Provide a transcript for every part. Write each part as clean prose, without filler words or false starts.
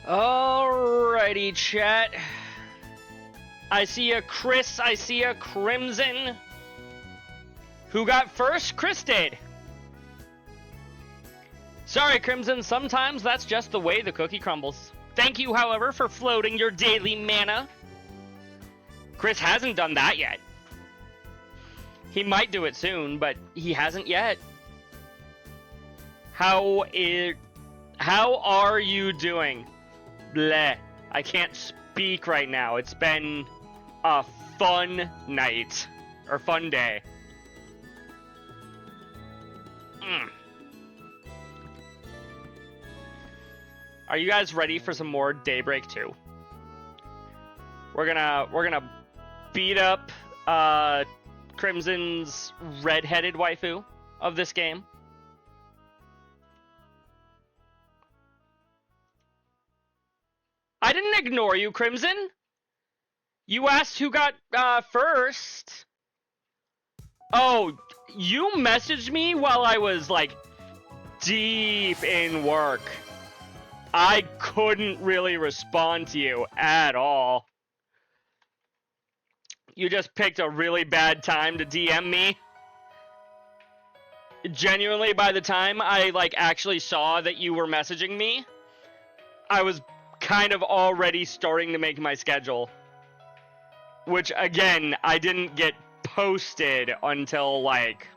Alrighty, chat. I see a Chris, I see a Crimson. Who got first? Chris did. Sorry, Crimson, sometimes that's just the way the cookie crumbles. Thank you, however, for floating your daily mana. Chris hasn't done that yet. He might do it soon, but he hasn't yet. How are you doing? Bleh. I can't speak right now. It's been a fun night. Or fun day. Are you guys ready for some more Daybreak 2? We're gonna beat up Crimson's red-headed waifu of this game. I didn't ignore you, Crimson. You asked who got first. Oh, you messaged me while I was, like, deep in work. I couldn't really respond to you at all. You just picked a really bad time to DM me. Genuinely, by the time I, like, actually saw that you were messaging me, I was kind of already starting to make my schedule. Which, again, I didn't get posted until, like,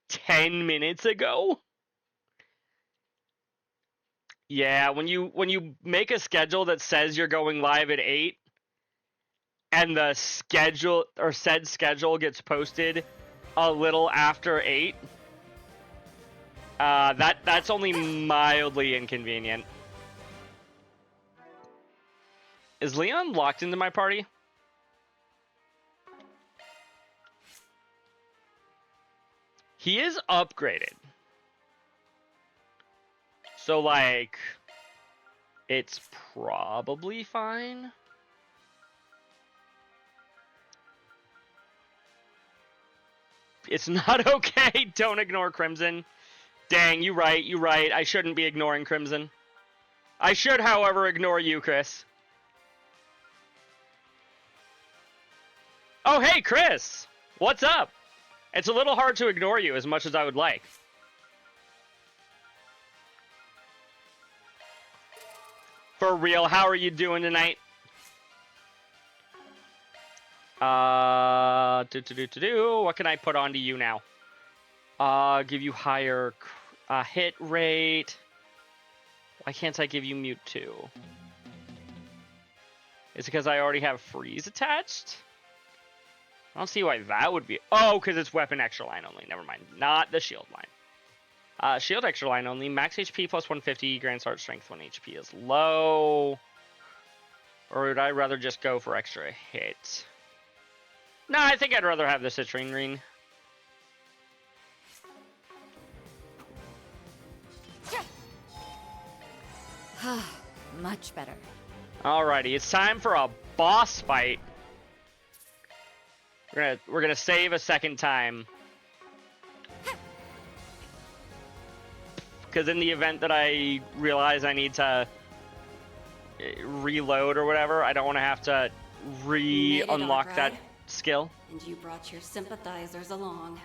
10 minutes ago. Yeah, when you make a schedule that says you're going live at 8, and the schedule, or said schedule, gets posted a little after 8, that's only mildly inconvenient. Is Leon locked into my party? He is upgraded. So, like, it's probably fine. It's not okay. Don't ignore Crimson. Dang, you right. I shouldn't be ignoring Crimson. I should, however, ignore you, Chris. Oh, hey, Chris! What's up? It's a little hard to ignore you as much as I would like. For real, how are you doing tonight? What can I put onto you now? Give you higher hit rate. Why can't I give you mute too? Is it because I already have freeze attached? I don't see why that would be. Oh, because it's weapon extra line only. Never mind. Not the shield line. Shield extra line only. Max HP plus 150. Grand Start Strength 1 HP is low. Or would I rather just go for extra hit? No, I think I'd rather have the Citrine Green. Much better. Alrighty, it's time for a boss fight. We're gonna save a second time. Because in the event that I realize I need to reload or whatever, I don't want to have to unlock that skill. And you brought your sympathizers along.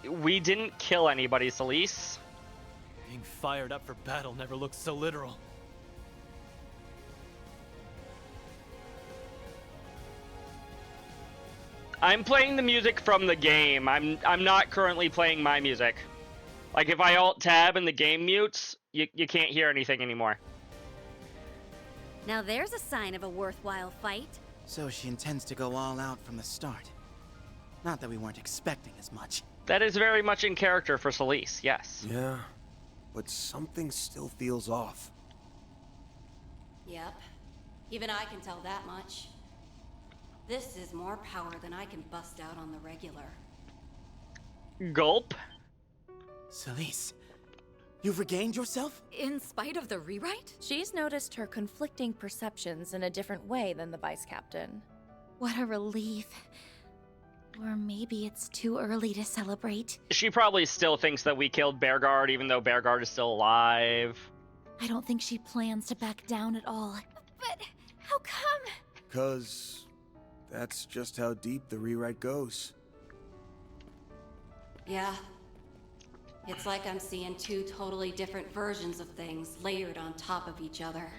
We didn't kill anybody, Celis. Being fired up for battle never looks so literal. I'm playing the music from the game. I'm not currently playing my music. Like, if I alt-tab and the game mutes, you can't hear anything anymore. Now there's a sign of a worthwhile fight. So she intends to go all out from the start. Not that we weren't expecting as much. That is very much in character for Celis, yes. Yeah, but something still feels off. Yep. Even I can tell that much. This is more power than I can bust out on the regular. Gulp. Celis, you've regained yourself? In spite of the rewrite? She's noticed her conflicting perceptions in a different way than the Vice Captain. What a relief. Or maybe it's too early to celebrate. She probably still thinks that we killed Bearguard, even though Bearguard is still alive. I don't think she plans to back down at all. But how come? 'Cause that's just how deep the rewrite goes. Yeah. It's like I'm seeing two totally different versions of things layered on top of each other.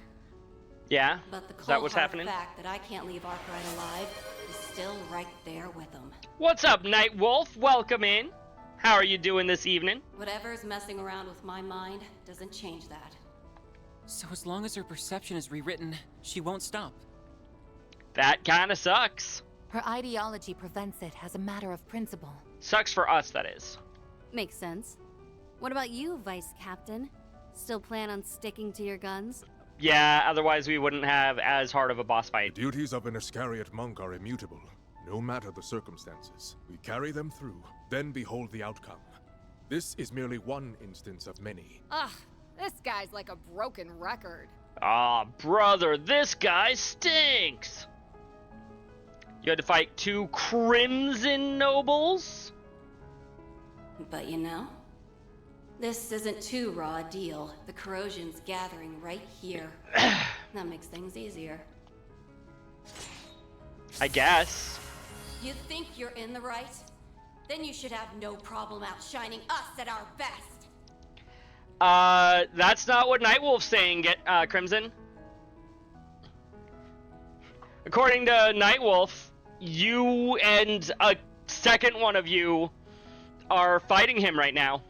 Yeah? But the Is that cold what's hard happening? fact that I can't leave Arkwright alive is still right there with him. What's up, Nightwolf? Welcome in. How are you doing this evening? Whatever's messing around with my mind doesn't change that. So as long as her perception is rewritten, she won't stop. That kinda sucks. Her ideology prevents it as a matter of principle. Sucks for us, that is. Makes sense. What about you, Vice Captain? Still plan on sticking to your guns? Yeah, otherwise we wouldn't have as hard of a boss The fight. duties of an Iscariot monk are immutable, no matter the circumstances. We carry them through, then behold the outcome. This is merely one instance of many. Ugh, this guy's like a broken record. Aw, brother, this guy stinks! You had to fight 2 Crimson Nobles? But you know, this isn't too raw a deal. The corrosion's gathering right here. That makes things easier. I guess. You think you're in the right? Then you should have no problem outshining us at our best. That's not what Nightwolf's saying, Crimson. According to Nightwolf, you and a second one of you are fighting him right now.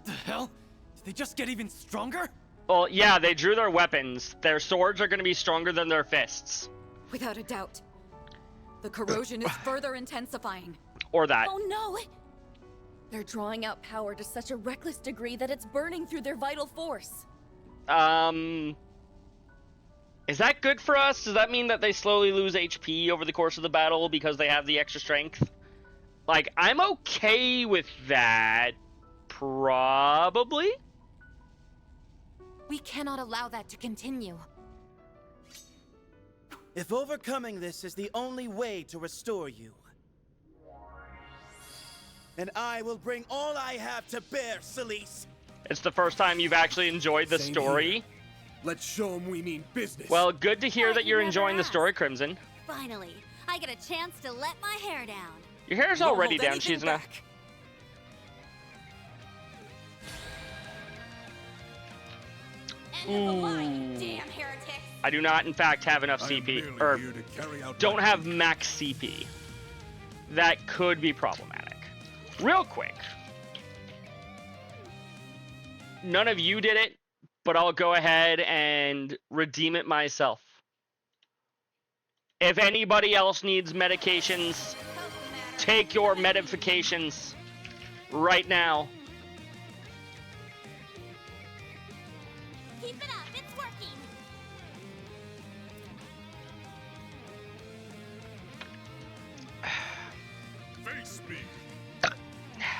The hell? Did they just get even stronger? Well, yeah, they drew their weapons. Their swords are going to be stronger than their fists. Without a doubt. The corrosion is further intensifying. Or that. Oh no! They're drawing out power to such a reckless degree that it's burning through their vital force. Is that good for us? Does that mean that they slowly lose HP over the course of the battle because they have the extra strength? Like, I'm okay with that. Probably? We cannot allow that to continue. If overcoming this is the only way to restore you, then I will bring all I have to bear, Celis. It's the first time you've actually enjoyed the Same story. here. Let's show them we mean business. Well, good to hear But that you you're never enjoying the asked. story, Crimson. Finally, I get a chance to let my hair down. Your hair's Won't already hold down, anything Shizuna. back. End of the line, damn heretics! I do not, in fact, have enough I am CP, merely or here to carry out don't my have duty. max CP. That could be problematic. Real quick. None of you did it, but I'll go ahead and redeem it myself. If anybody else needs medications, take your medications right now. Keep it up, it's working. Face me.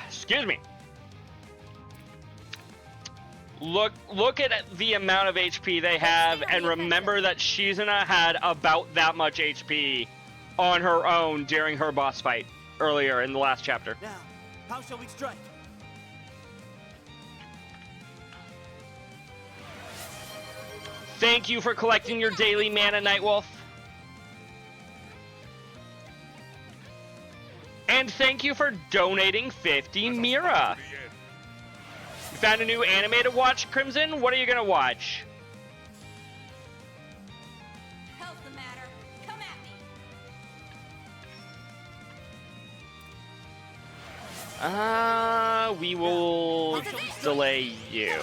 Excuse me. Look at the amount of HP they have, and remember that Shizuna had about that much HP on her own during her boss fight earlier in the last chapter. Now, how shall we strike? Thank you for collecting your daily mana, Nightwolf. And thank you for donating 50 Mira. You found a new anime to watch, Crimson? What are you gonna watch? Hell's the matter? Come at me! We will delay you.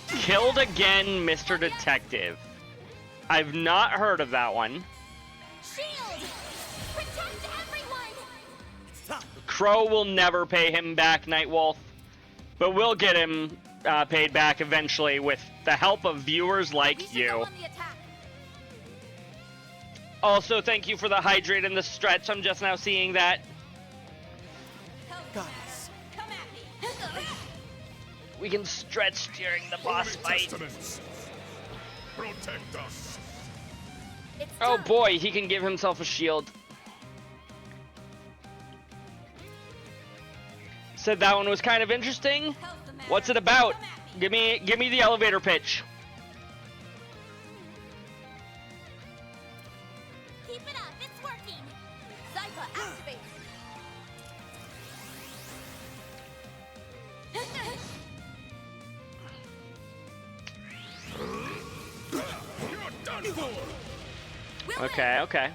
Killed again, Mr. Detective. I've not heard of that one. Shield! Protect everyone! Crow will never pay him back, Nightwolf. But we'll get him paid back eventually with the help of viewers like you. Also, thank you for the hydrate and the stretch. I'm just now seeing that. Goddess. Come at me! We can stretch during the boss fight. Testaments. Protect us. Oh boy, he can give himself a shield. Said that one was kind of interesting. What's it about? Give me the elevator pitch. Keep it up, it's working. Zypha, activate. Okay, okay.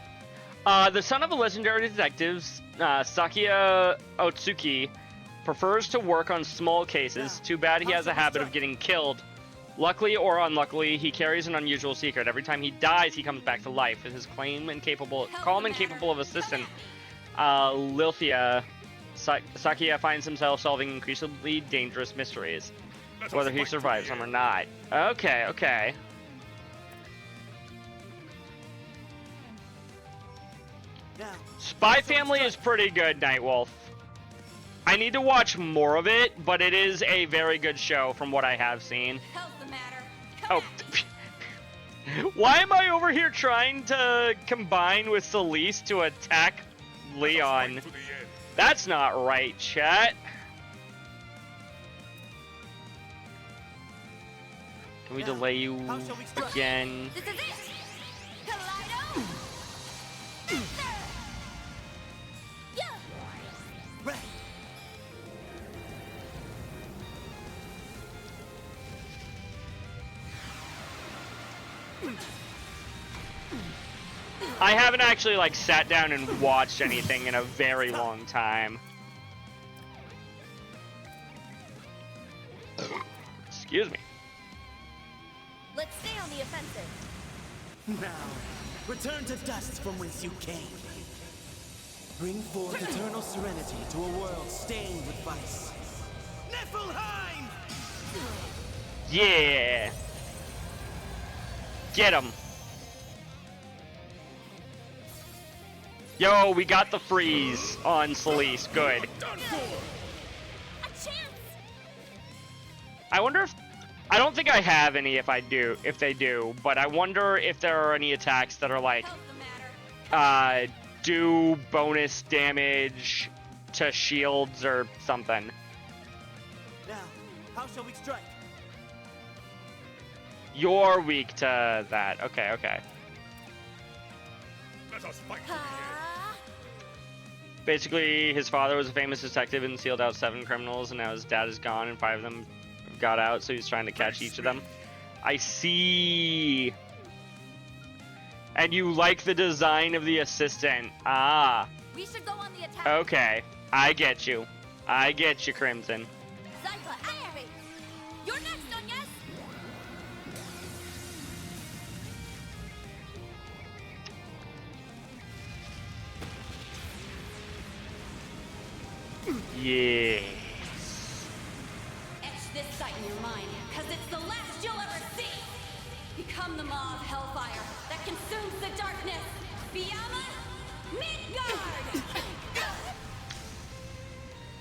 The son of a legendary detective, Sakia Otsuki, prefers to work on small cases. Too bad he has a habit of getting killed. Luckily or unluckily, he carries an unusual secret. Every time he dies, he comes back to life. With his calm and capable of assistant, Lilthia, Sakia finds himself solving increasingly dangerous mysteries, whether he survives them or not. Okay, okay. Spy Family is pretty good, Nightwolf. I need to watch more of it, but it is a very good show from what I have seen. Hell's the matter? Oh. Why am I over here trying to combine with Celis to attack Leon? That's not right, chat. Can we delay you again? This is it! Kaleido! I haven't actually like sat down and watched anything in a very long time. Excuse me. Let's stay on the offensive. Now, return to dust from whence you came. Bring forth eternal serenity to a world stained with vice. Niflheim! Yeah. Get him. Yo, we got the freeze on Celis. Good. I wonder if... I don't think I have any if they do, but I wonder if there are any attacks that are like, do bonus damage to shields or something. Now, how shall we strike? You're weak to that. Okay, okay. Let us fight. Basically, his father was a famous detective and sealed out 7 criminals, and now his dad is gone and 5 of them got out, so he's trying to catch each of them. I see. And you like the design of the assistant. Ah. We should go on the attack. Okay. I get you. I get you, Crimson. Zypha, activate. You're next, Onyes. Yeah. Etch this sight in your mind, because it's the last you'll ever see! Become the maw of hellfire that consumes the darkness! Fiamma Midgard!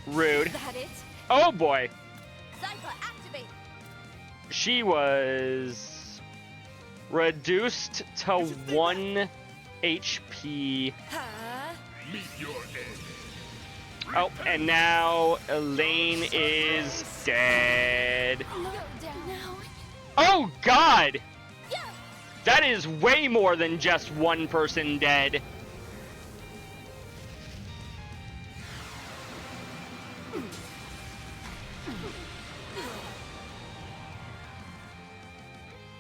Rude. Is that it? Oh boy. Zypha, activate. She was reduced to 1 HP. Meet your end. Oh, and now Elaine is dead. Oh god! That is way more than just one person dead.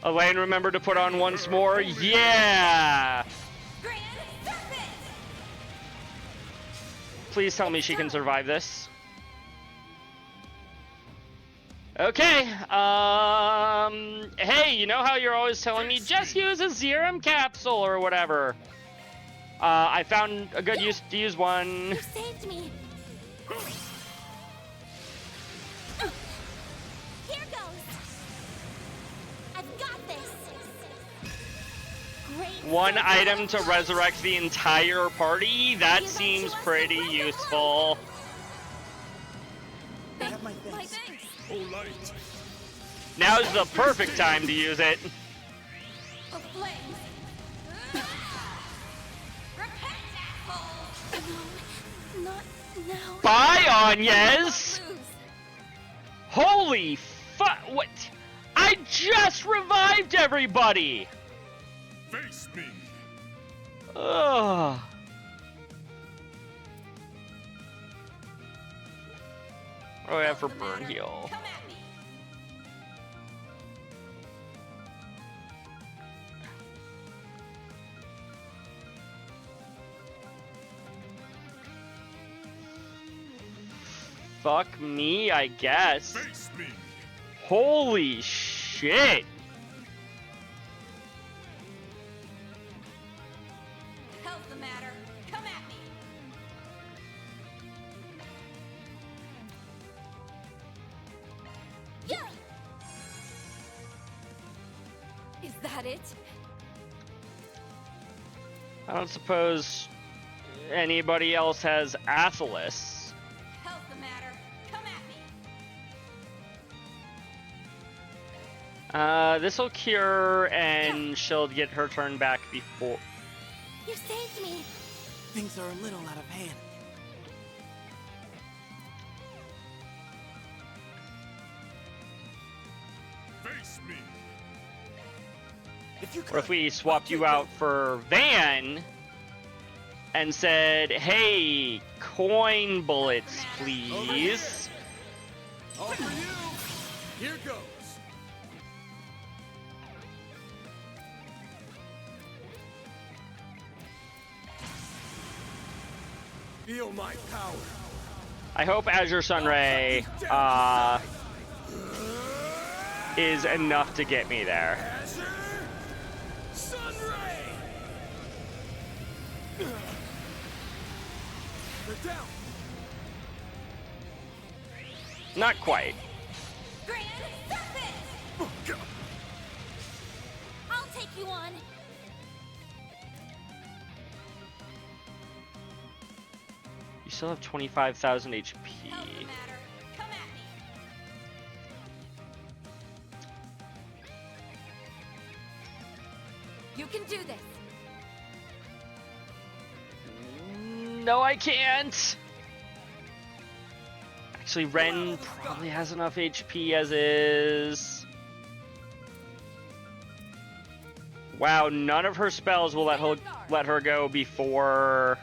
Elaine, remember to put on once more? Yeah! Please tell me she can survive this. Okay, hey, you know how you're always telling me just use a Zerum capsule or whatever? I found a good use to use one. You saved me. Here goes. I've got this. Great. One item to resurrect the entire party? That seems pretty useful. I have my things. Oh, light. Now's the perfect time to use it. The flames! Repent, asshole! Not now. Bye, Agnes! Holy What? I just revived everybody! Face me! Ugh. What do I have for burn heal? Come at me. Fuck me, I guess. Face me! Holy shit! Hell's the matter? Come at me. Yeah. Is that it? I don't suppose anybody else has Athelis. Hell's the matter? Come at me. This'll cure, and she'll get her turn back before. You saved me. Things are a little out of hand. Face me! If you Or if we swapped you out for Van and said, hey, coin bullets, please. All for you! Here goes! Feel my power! I hope Azure Sunray is enough to get me there. Azure Sunray! They're down! Not quite. Grand Serpent. I'll take you on. You still have 25,000 HP. Hell's the matter? Come at me. You can do this. No, I can't. Actually, Ren probably has enough HP as is. Wow, none of her spells will let her go before.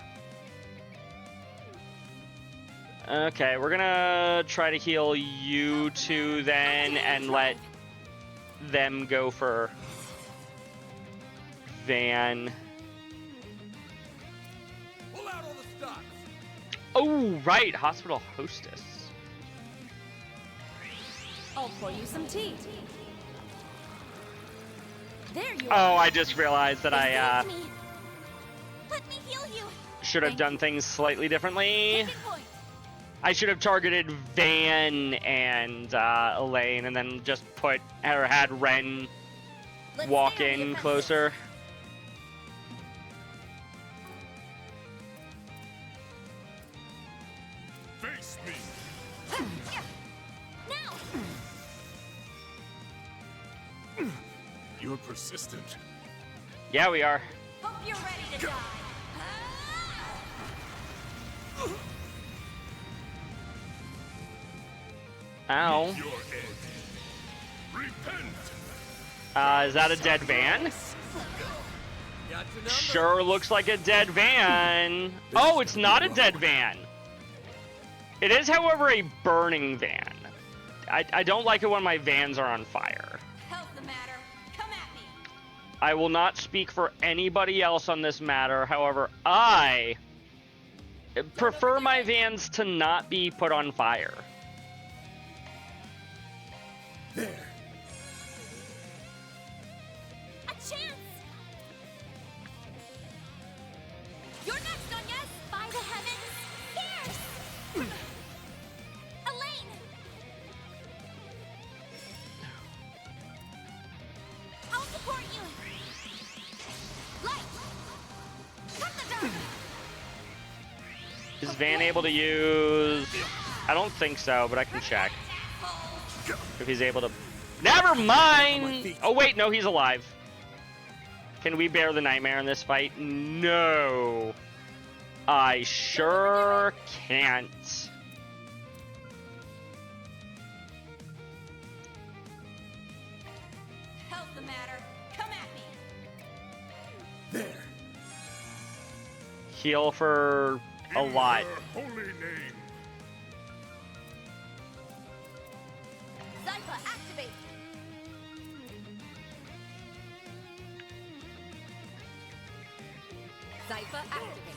Okay, we're gonna try to heal you two then, and let them go for Van. Pull out all the stops! Oh, right, Hospital Hostess. I'll pour you some tea. There you Oh, are. I just realized that I Saved me. Let me heal you. should have done things slightly differently. Taking point. I should have targeted Van and Elaine, and then just had Ren Let's walk stay on the in offensive. closer. Face me! Now. You're persistent. Yeah, we are. Hope you're ready to die. Ow. Your end. Repent! Is that a dead Van? Got your number. Sure looks like a dead Van. Oh, it's not a dead Van. It is, however, a burning van. I don't like it when my vans are on fire. Hell's the matter? Come at me. I will not speak for anybody else on this matter. However, I prefer my vans to not be put on fire. There. A chance. You're next, Anya. By the heavens. Fierce. Elaine. I'll support you. Light. Cut the dark. Is Van able to use... I don't think so, but I can check. If he's able to... Never mind! Oh, wait, no, he's alive. Can we bear the nightmare in this fight? No. I sure can't. There. Heal for a lot. Holy name. Zypha, activate. Zypha, activate.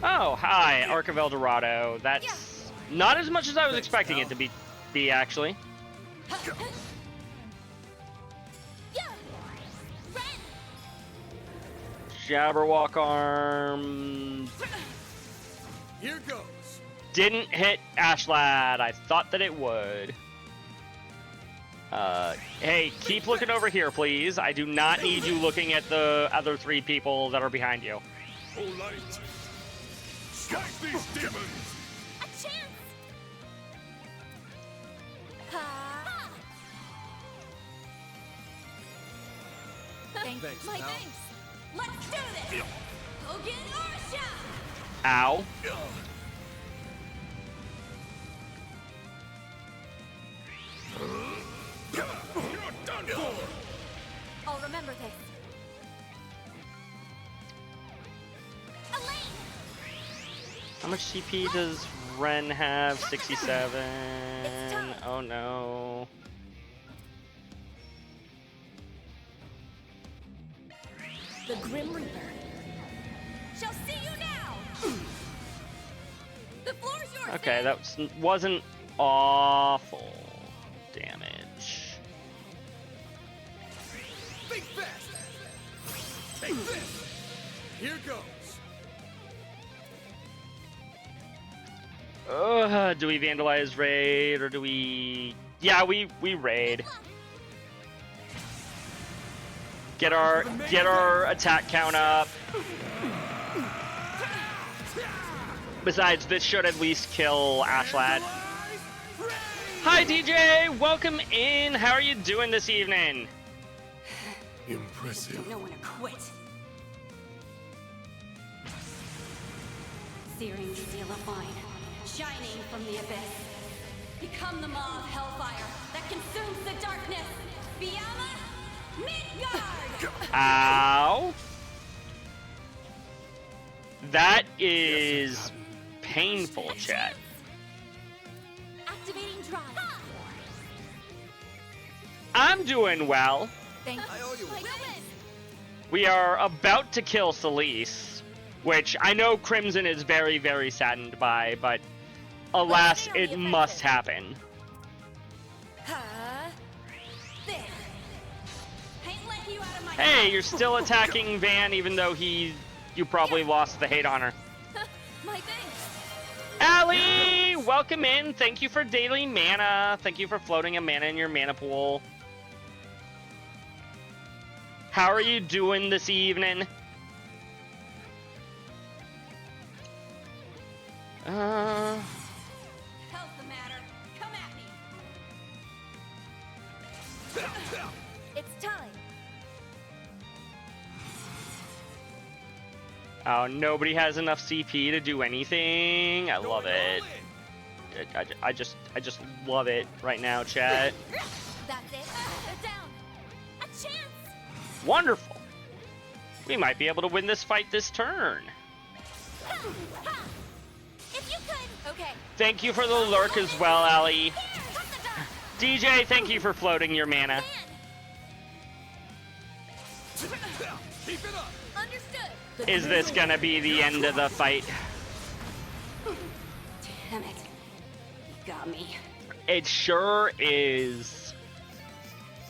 Oh, hi, Arc of El Dorado. That's not as much as I was expecting it to be actually. Jabberwock arm. Here goes. Didn't hit Ashlad. I thought that it would. Hey, keep looking over here, please. I do not need you looking at the other 3 people that are behind you. Oh, light. Strike these demons. A chance. Thanks, My pal. thanks. Let's do this. Hogan Arsha. Ow. You're done for. I'll remember this. Elaine. How much CP does Ren have? 67. Oh no. The Grim Reaper. Shall see you now. The floor's yours. Okay, that wasn't awful damage. Think fast. Take this. Here goes. Do we vandalize raid or do we? Yeah, we raid. Get our attack count up. Besides, this should at least kill Ashlad. Hi DJ, welcome in. How are you doing this evening? Impressive. Don't know when to quit. Searing steel of mine, shining from the abyss. Become the maw of hellfire that consumes the darkness. Biyama, Midgard! Ow. That is painful, chat. Activating drive. I'm doing well. Thank I owe you a We are about to kill Celis, which I know Crimson is very, very saddened by, but alas, it must happen. There. Ain't let you out of my Hey, you're still attacking Van, even though you probably lost the hate on her. My thanks. Allie, welcome in. Thank you for daily mana. Thank you for floating a mana in your mana pool. How are you doing this evening? Hell's the matter. Come at me. It's time. Oh, nobody has enough CP to do anything. I love it. I just love it right now, chat. That's it. They're down. A chance. Wonderful. We might be able to win this fight this turn. If you could. Okay. Thank you for the lurk as well, Allie. DJ, thank you for floating your mana. Keep it up. Understood. Is this gonna be the end of the fight? Damn it. You got me. It sure is.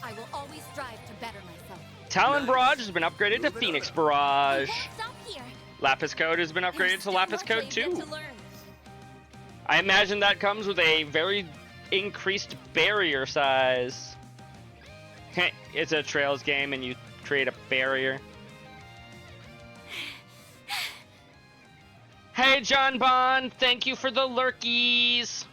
I will always strive to better myself. Talon Barrage has been upgraded to Phoenix Barrage. Won't stop here. Lapis Code has been upgraded to Lapis Code Much I've yet 2. to learn. I imagine that comes with a very increased barrier size. It's a Trails game and you create a barrier. Hey, John Bond, thank you for the lurkies.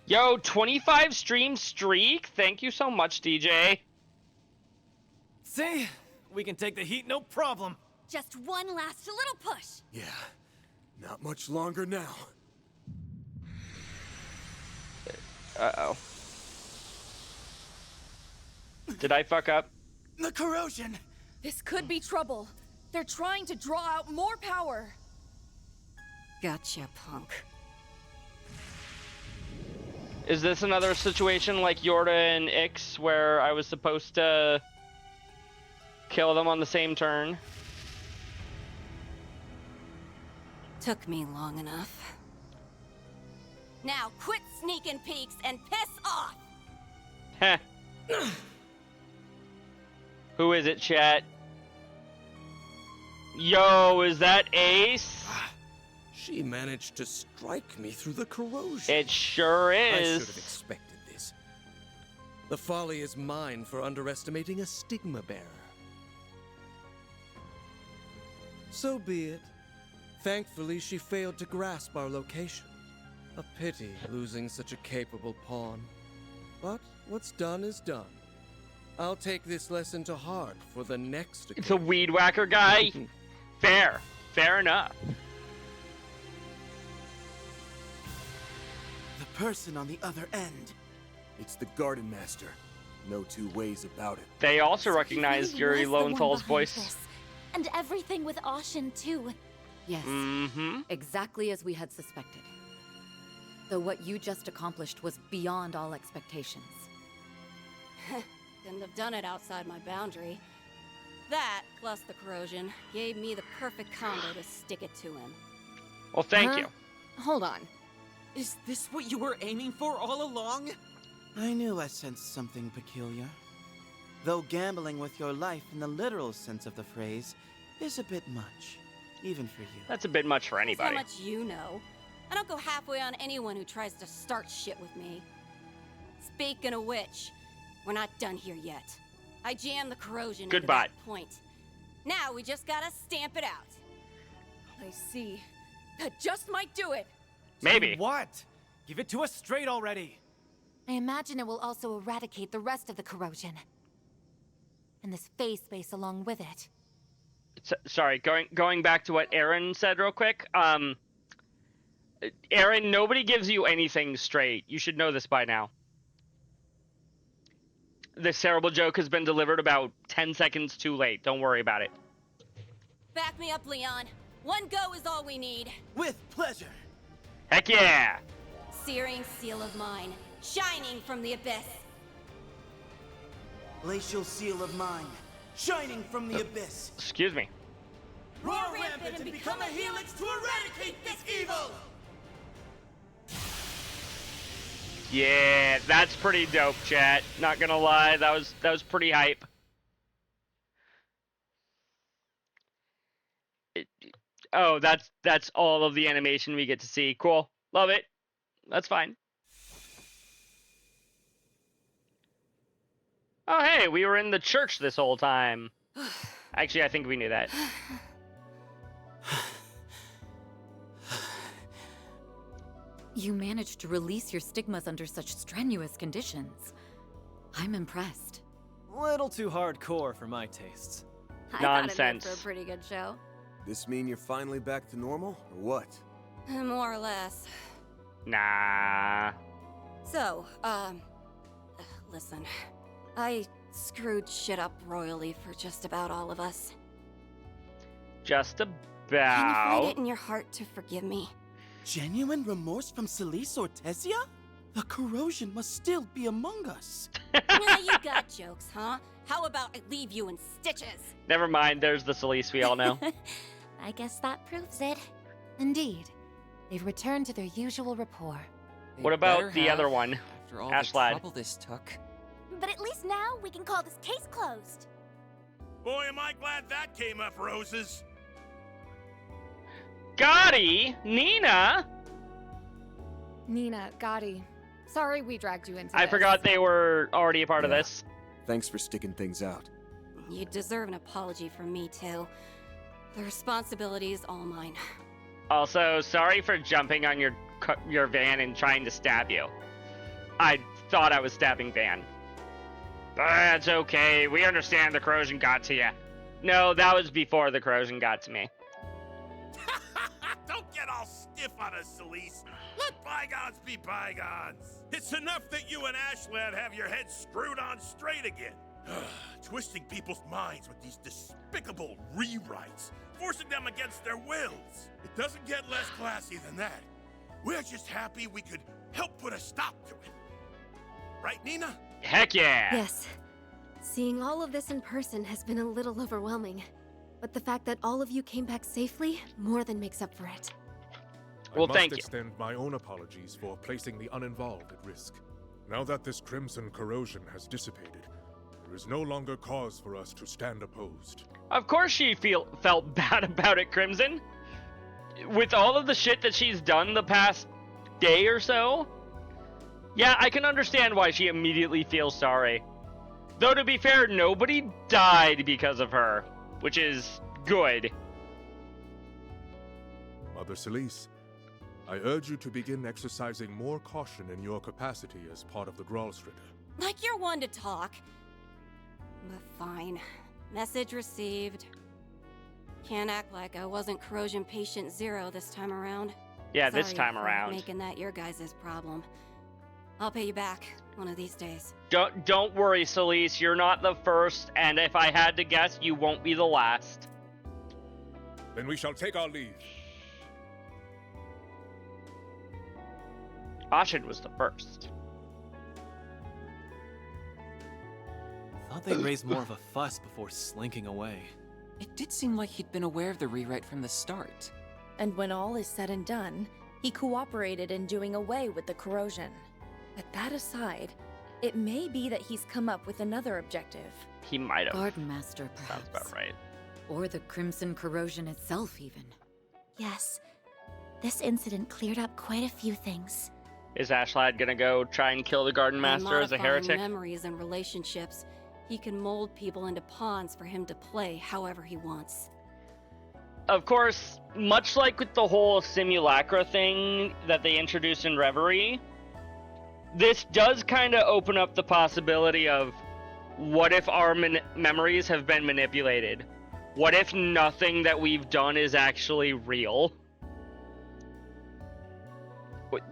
Yo, 25 stream streak. Thank you so much, DJ. See? We can take the heat, no problem. Just one last little push. Yeah. Not much longer now. Uh-oh. Did I fuck up? The corrosion! This could be trouble. They're trying to draw out more power. Gotcha, punk. Is this another situation like Yorda and Ix where I was supposed to kill them on the same turn? Took me long enough. Now quit sneaking peeks and piss off! Heh. Who is it, chat? Yo, is that Ace? She managed to strike me through the corrosion. It sure I is. should have expected this. The folly is mine for underestimating a stigma bearer. So be it. Thankfully, she failed to grasp our location. A pity losing such a capable pawn. But what's done is done. I'll take this lesson to heart for the next occasion. It's a weed whacker guy? Fair. Fair enough. The person on the other end. It's the Garden Master. No two ways about it. They also So recognized he Yuri really was the one Lowenthal's behind voice. this. And everything with Ashen, too. Yes, Mm-hmm. exactly as we had suspected. Though what you just accomplished was beyond all expectations. Couldn't have done it outside my boundary. That, plus the corrosion, gave me the perfect combo to stick it to him. Well, thank Huh? you. Hold on. Is this what you were aiming for all along? I knew I sensed something peculiar. Though gambling with your life in the literal sense of the phrase is a bit much, even for you. That's a bit much for That's anybody. how much you know. I don't go halfway on anyone who tries to start shit with me. Speaking of which, we're not done here yet. I jammed the corrosion into Goodbye. that point. Now we just gotta stamp it out. I see. That just might do it. Maybe. What? Give it to us straight already. I imagine it will also eradicate the rest of the corrosion. And this phase space along with it. Sorry, going back to what Aaron said real quick. Aaron, nobody gives you anything straight. You should know this by now. This terrible joke has been delivered about 10 seconds too late. Don't worry about it. Back me up, Leon. One go is all we need. With pleasure. Heck yeah! Searing seal of mine, shining from the abyss. Glacial seal of mine, shining from the abyss. Excuse me. Roar rampant and become a helix to eradicate this evil! Yeah, that's pretty dope, chat. Not gonna lie, that was pretty hype. Oh, that's all of the animation we get to see. Cool. Love it. That's fine. Oh, hey, we were in the church this whole time. Actually, I think we knew that. You managed to release your stigmas under such strenuous conditions. I'm impressed. Little too hardcore for my tastes. I thought it made Nonsense. for a pretty good show. This mean you're finally back to normal, or what? More or less. Nah. So, listen. I screwed shit up royally for just about all of us. Just Can you find it about. in your heart to forgive me? Genuine remorse from Celis or Tessia? The corrosion must still be among us. Yeah, you got jokes, huh? How about I leave you in stitches? Never mind, there's the Celis we all know. I guess that proves it. Indeed. They've returned to their usual rapport. What about the other one? After all Ashlad. the trouble this took. But at least now we can call this case closed. Boy, am I glad that came up, Roses. Gotti? Nina? Nina, Gotti, sorry we dragged you into I this. forgot they were already a part of Yeah. this. Thanks for sticking things out. You deserve an apology from me, too. The responsibility is all mine. Also, sorry for jumping on your van and trying to stab you. I thought I was stabbing Van. But that's okay. We understand the corrosion got to you. No, that was before the corrosion got to me. Don't get all stiff on us, Celis. Let bygones be bygones. It's enough that you and Ashlad have your heads screwed on straight again. Twisting people's minds with these despicable rewrites, forcing them against their wills. It doesn't get less classy than that. We're just happy we could help put a stop to it. Right, Nina? Heck yeah! Yes. Seeing all of this in person has been a little overwhelming. But the fact that all of you came back safely more than makes up for it. Well, I must thank you. extend my own apologies for placing the uninvolved at risk. Now that this crimson corrosion has dissipated, there is no longer cause for us to stand opposed. Of course she felt bad about it, Crimson. With all of the shit that she's done the past day or so, yeah, I can understand why she immediately feels sorry. Though, to be fair, nobody died because of her, which is good. Mother Celis, I urge you to begin exercising more caution in your capacity as part of the Gralstritter. Like you're one to talk. But fine. Message received. Can't act like I wasn't corrosion patient 0 this time around. Yeah, Sorry this time for around. Making that your guys' problem. I'll pay you back one of these days. Don't worry, Celis. You're not the first, and if I had to guess, you won't be the last. Then we shall take our leave. Ashen was the first. Thought they'd raise more of a fuss before slinking away. It did seem like he'd been aware of the rewrite from the start. And when all is said and done, he cooperated in doing away with the corrosion. But that aside, it may be that he's come up with another objective. He might have. Garden Master, Sounds perhaps. about right. Or the Crimson Corrosion itself, even. Yes. This incident cleared up quite a few things. Is Ashlad gonna go try and kill the Garden By Master as a modifying heretic? memories and relationships, he can mold people into pawns for him to play however he wants. Of course, much like with the whole simulacra thing that they introduced in Reverie, this does kind of open up the possibility of what if our memories have been manipulated? What if nothing that we've done is actually real?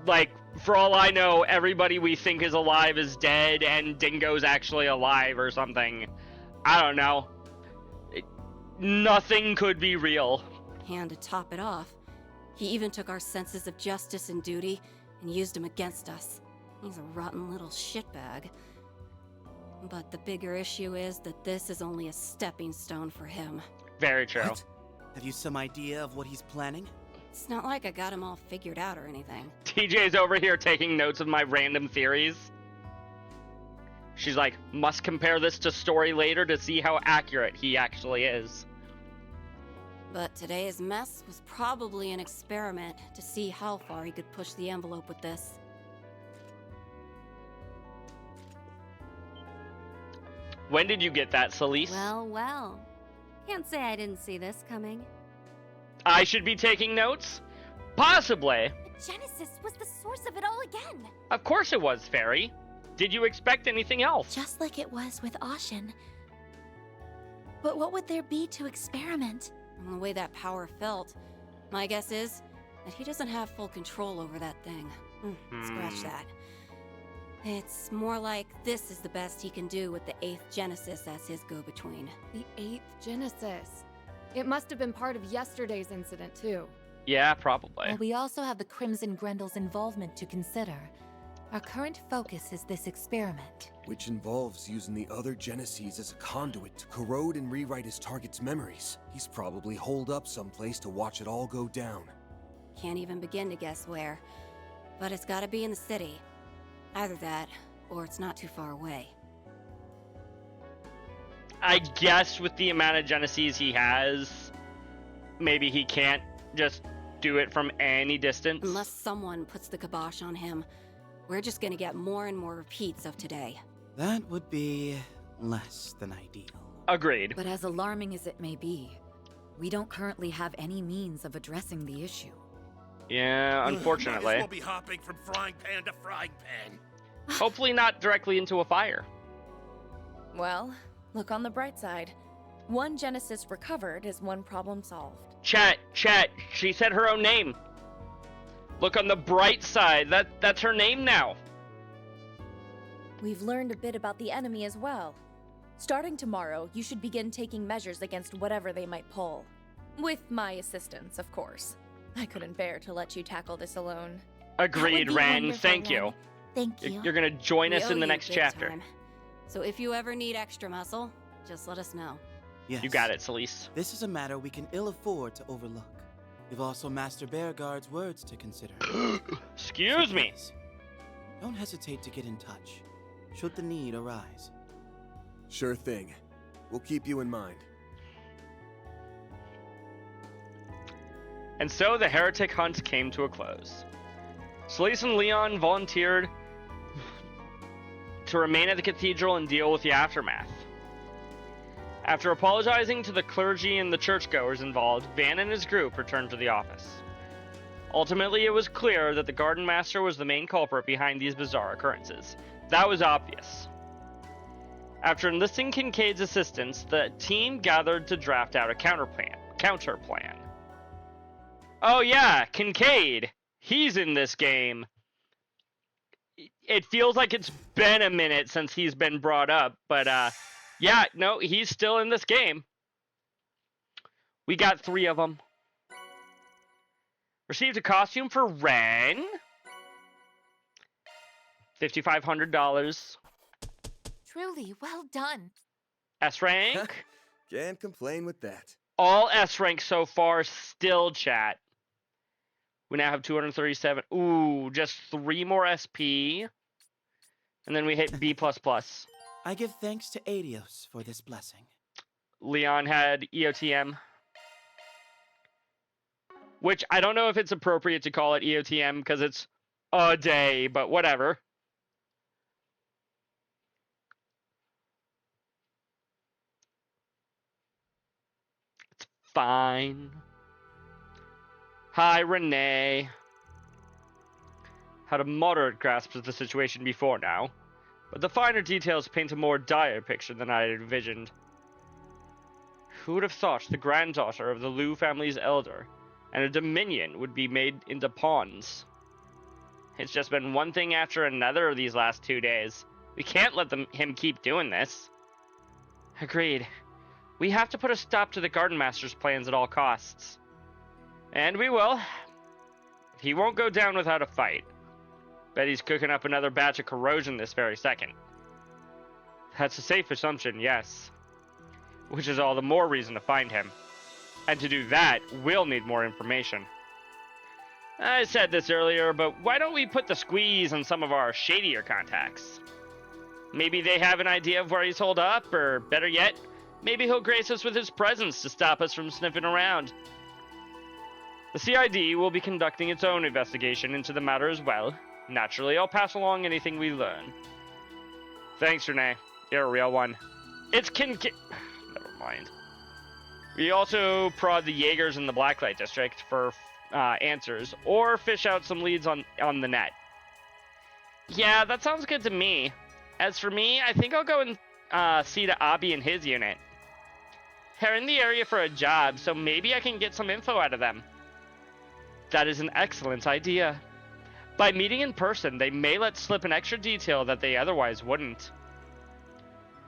Like, for all I know, everybody we think is alive is dead and Dingo's actually alive or something. I don't know. Nothing could be real. And to top it off, he even took our senses of justice and duty and used them against us. He's a rotten little shitbag. But the bigger issue is that this is only a stepping stone for him. Very true. What? Have you some idea of what he's planning? It's not like I got him all figured out or anything. TJ's over here taking notes of my random theories. She's like, must compare this to story later to see how accurate he actually is. But today's mess was probably an experiment to see how far he could push the envelope with this. When did you get that, Celis? Well, well. Can't say I didn't see this coming. I should be taking notes? Possibly. Genesis was the source of it all again. Of course it was, Fairy. Did you expect anything else? Just like it was with Ashen. But what would there be to experiment? And the way that power felt, my guess is that he doesn't have full control over that thing. Scratch that. It's more like this is the best he can do with the 8th Genesis as his go-between. The 8th Genesis. It must have been part of yesterday's incident, too. Yeah, probably. Well, we also have the Crimson Grendel's involvement to consider. Our current focus is this experiment. Which involves using the other Genesis as a conduit to corrode and rewrite his target's memories. He's probably holed up someplace to watch it all go down. Can't even begin to guess where. But it's gotta be in the city. Either that, or it's not too far away. I guess with the amount of Genesis he has, maybe he can't just do it from any distance. Unless someone puts the kibosh on him, we're just gonna get more and more repeats of today. That would be less than ideal. Agreed. But as alarming as it may be, we don't currently have any means of addressing the issue. Yeah, unfortunately. Might as well be hopping from frying pan to frying pan. Hopefully not directly into a fire. Well, look on the bright side. One Genesis recovered is one problem solved. Chat, she said her own name. Look on the bright side. That's her name now. We've learned a bit about the enemy as well. Starting tomorrow, you should begin taking measures against whatever they might pull. With my assistance, of course. I couldn't bear to let you tackle this alone. Agreed, be Ren. wonderful, Thank you. Ren. Thank you. You're gonna join We us owe in the you next big chapter. time. So if you ever need extra muscle, just let us know. Yes. You got it, Celis. This is a matter we can ill afford to overlook. We've also Master Bearguard's words to consider. Excuse So me. please, don't hesitate to get in touch, should the need arise. Sure thing. We'll keep you in mind. And so the heretic hunt came to a close. Celis and Leon volunteered to remain at the cathedral and deal with the aftermath. After apologizing to the clergy and the churchgoers involved, Van and his group returned to the office. Ultimately, it was clear that the Garden Master was the main culprit behind these bizarre occurrences. That was obvious. After enlisting Kincaid's assistance, the team gathered to draft out a counter plan. Oh yeah, Kincaid! He's in this game. It feels like it's been a minute since he's been brought up, but yeah, no, he's still in this game. We got 3 of them. Received a costume for Ren. $5,500. Truly, well done. S rank. Can't complain with that. All S rank so far, still, chat. We now have 237. Ooh, just 3 more SP. And then we hit B++. I give thanks to Adios for this blessing. Leon had EOTM. Which I don't know if it's appropriate to call it EOTM because it's a day, but whatever. It's fine. Hi, Renee. Had a moderate grasp of the situation before now, but the finer details paint a more dire picture than I had envisioned. Who would have thought the granddaughter of the Liu family's elder and a Dominion would be made into pawns? It's just been one thing after another these last 2 days. We can't let him keep doing this. Agreed. We have to put a stop to the Garden Master's plans at all costs. And we will. He won't go down without a fight. Bet he's cooking up another batch of corrosion this very second. That's a safe assumption, yes. Which is all the more reason to find him. And to do that, we'll need more information. I said this earlier, but why don't we put the squeeze on some of our shadier contacts? Maybe they have an idea of where he's holed up, or better yet, maybe he'll grace us with his presence to stop us from sniffing around. The CID will be conducting its own investigation into the matter as well. Naturally, I'll pass along anything we learn. Thanks, Renee. You're a real one. It's Never mind. We also prod the Jaegers in the Blacklight District for answers, or fish out some leads on the net. Yeah, that sounds good to me. As for me, I think I'll go and see to Abi and his unit. They're in the area for a job, so maybe I can get some info out of them. That is an excellent idea. By meeting in person, they may let slip an extra detail that they otherwise wouldn't.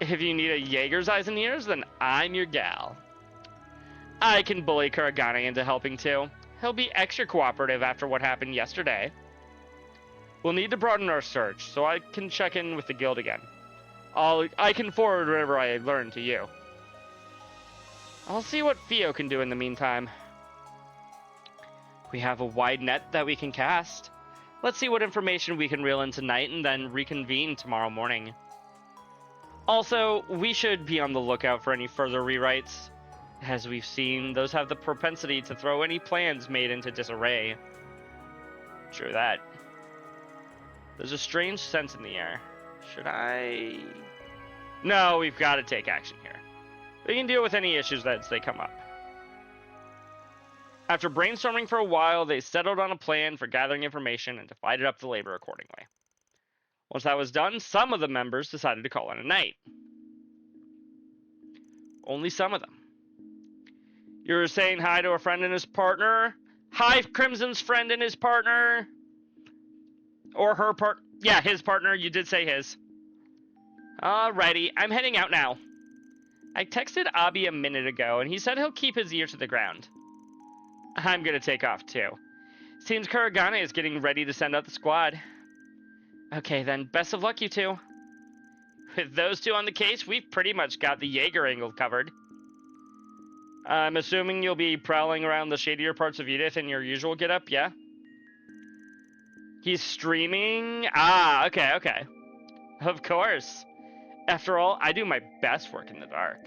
If you need a Jaeger's eyes and ears, then I'm your gal. I can bully Kuragane into helping too. He'll be extra cooperative after what happened yesterday. We'll need to broaden our search, so I can check in with the guild again. I can forward whatever I learn to you. I'll see what Theo can do in the meantime. We have a wide net that we can cast. Let's see what information we can reel in tonight and then reconvene tomorrow morning. Also, we should be on the lookout for any further rewrites. As we've seen, those have the propensity to throw any plans made into disarray. True that. There's a strange sense in the air. Should I... No, we've got to take action here. We can deal with any issues as they come up. After brainstorming for a while, they settled on a plan for gathering information and divided up the labor accordingly. Once that was done, some of the members decided to call it a night. Only some of them. You were saying hi to a friend and his partner? Hi, Crimson's friend and his partner? Or her part... Yeah, his partner. You did say his. Alrighty, I'm heading out now. I texted Abi a minute ago, and he said he'll keep his ear to the ground. I'm gonna take off, too. Seems Kuragane is getting ready to send out the squad. Okay, then, best of luck, you two. With those two on the case, we've pretty much got the Jaeger angle covered. I'm assuming you'll be prowling around the shadier parts of Edith in your usual getup, yeah? He's streaming? Ah, okay. Of course. After all, I do my best work in the dark.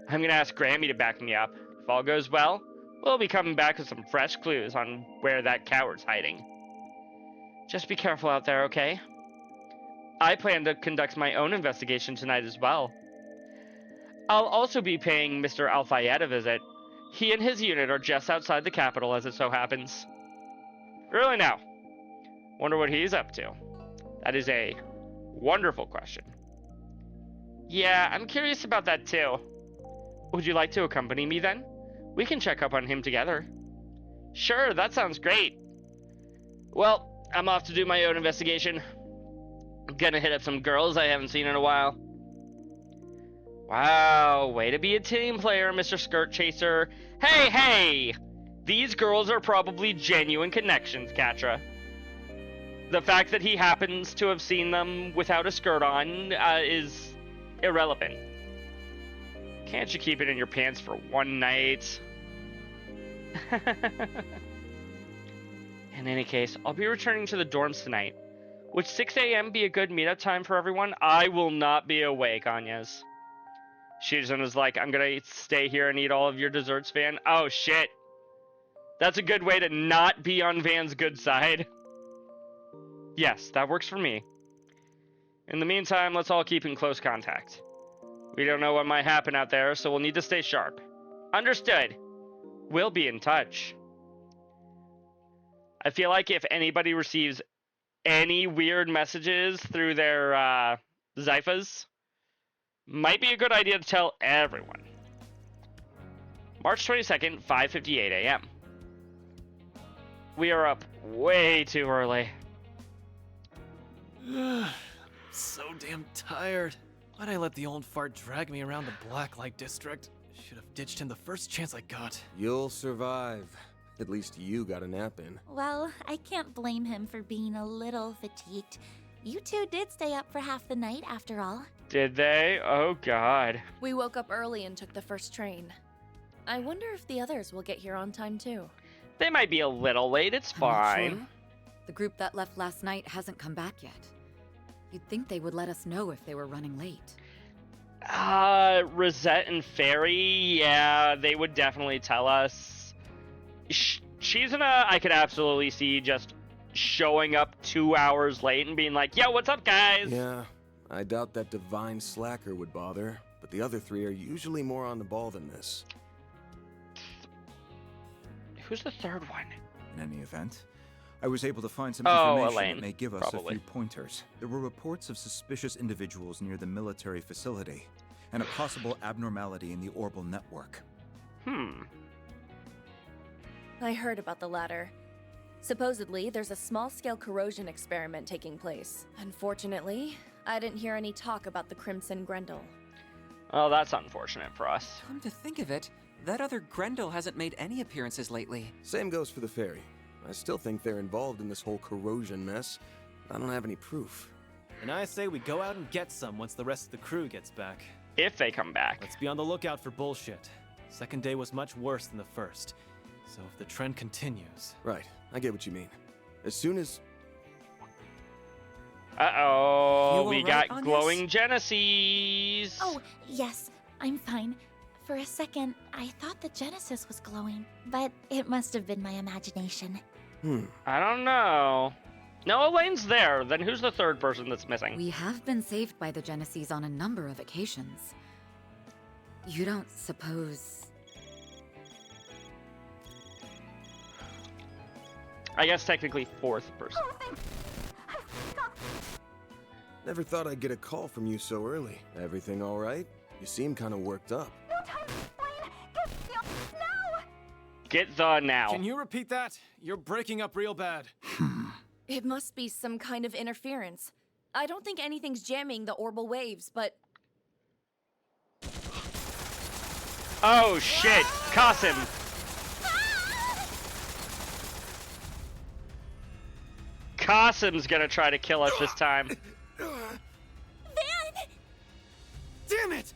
I'm gonna ask Grammy to back me up. If all goes well, we'll be coming back with some fresh clues on where that coward's hiding. Just be careful out there, okay? I plan to conduct my own investigation tonight as well. I'll also be paying Mr. Al-Fayed a visit. He and his unit are just outside the capital, as it so happens. Really now? Wonder what he's up to. That is a wonderful question. Yeah, I'm curious about that too. Would you like to accompany me then? We can check up on him together. Sure, that sounds great. Well, I'm off to do my own investigation. I'm gonna hit up some girls I haven't seen in a while. Wow, way to be a team player, Mr. Skirt Chaser. Hey! These girls are probably genuine connections, Katra. The fact that he happens to have seen them without a skirt on is irrelevant. Can't you keep it in your pants for one night? In any case, I'll be returning to the dorms tonight. Would 6 a.m. be a good meetup time for everyone? I will not be awake, Anyas. Shizun was like, I'm gonna stay here and eat all of your desserts, Van. Oh, shit. That's a good way to not be on Van's good side. Yes, that works for me. In the meantime, let's all keep in close contact. We don't know what might happen out there, so we'll need to stay sharp. Understood. We'll be in touch. I feel like if anybody receives any weird messages through their Zyphas, might be a good idea to tell everyone. March 22nd, 5:58 a.m. We are up way too early. So damn tired. Why'd I let the old fart drag me around the Blacklight District? Should have ditched him the first chance I got. You'll survive. At least you got a nap in. Well, I can't blame him for being a little fatigued. You two did stay up for half the night, after all. Did they? Oh, God. We woke up early and took the first train. I wonder if the others will get here on time, too. They might be a little late. It's fine. Sure. The group that left last night hasn't come back yet. You'd think they would let us know if they were running late. Rosette and Fairy, yeah, they would definitely tell us. Shizuna, I could absolutely see just showing up 2 hours late and being like, yo, what's up, guys? Yeah, I doubt that divine slacker would bother, but the other three are usually more on the ball than this. Who's the third one? In any event, I was able to find some Oh, information Elaine, that may give us probably. a few pointers. There were reports of suspicious individuals near the military facility, and a possible abnormality in the Orbal network. I heard about the latter. Supposedly, there's a small-scale corrosion experiment taking place. Unfortunately, I didn't hear any talk about the Crimson Grendel. Oh, that's unfortunate for us. Come to think of it, that other Grendel hasn't made any appearances lately. Same goes for the Fairy. I still think they're involved in this whole corrosion mess. I don't have any proof. And I say we go out and get some once the rest of the crew gets back. If they come back. Let's be on the lookout for bullshit. Second day was much worse than the first. So if the trend continues... Right, I get what you mean. As soon as... Uh-oh, You we all got right on glowing Genesis. Oh, yes, I'm fine. For a second, I thought the Genesis was glowing, but it must have been my imagination. I don't know. No, Elaine's there. Then who's the third person that's missing? We have been saved by the Genesis on a number of occasions. You don't suppose... I guess technically fourth person. Never thought I'd get a call from you so early. Everything all right? You seem kind of worked up. Get the now. Can you repeat that? You're breaking up real bad. It must be some kind of interference. I don't think anything's jamming the Orbal waves, but... Oh shit! Qasim! Qasim's gonna try to kill us this time. Van! Damn it!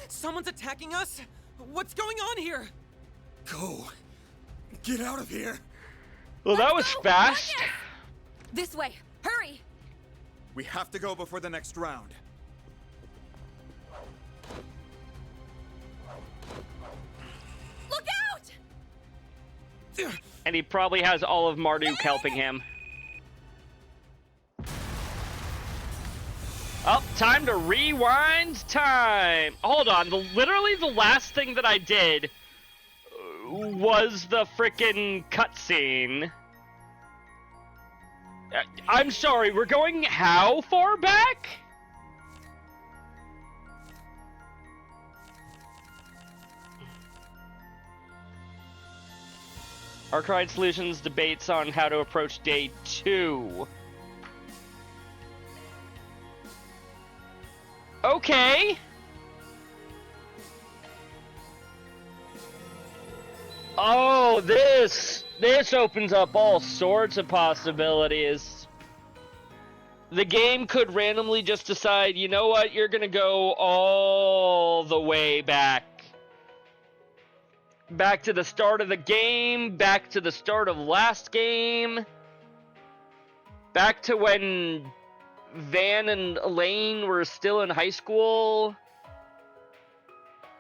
Someone's attacking us? What's going on here? Go. Get out of here. Well, that was fast. This way! Hurry! We have to go before the next round. Look out! And he probably has all of Marduk helping him. Oh, time to rewind time. Hold on, literally the last thing that I did was the frickin' cutscene. I'm sorry, we're going how far back? Arcade Solutions debates on how to approach day 2. Okay. Oh, this opens up all sorts of possibilities. The game could randomly just decide, you know what, you're gonna go all the way back. Back to the start of the game, back to the start of last game, back to when Van and Elaine were still in high school,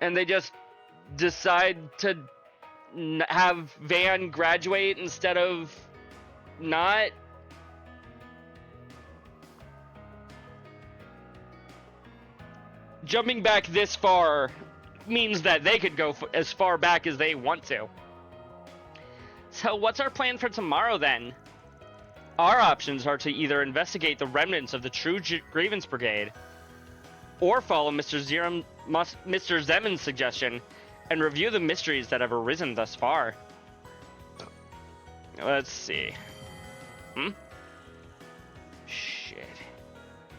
and they just decide to have Van graduate instead of not. Jumping back this far means that they could go as far back as they want to. So what's our plan for tomorrow then? Our options are to either investigate the remnants of the True Grievance Brigade, or follow Mr. Zeman's suggestion and review the mysteries that have arisen thus far. Let's see. Shit.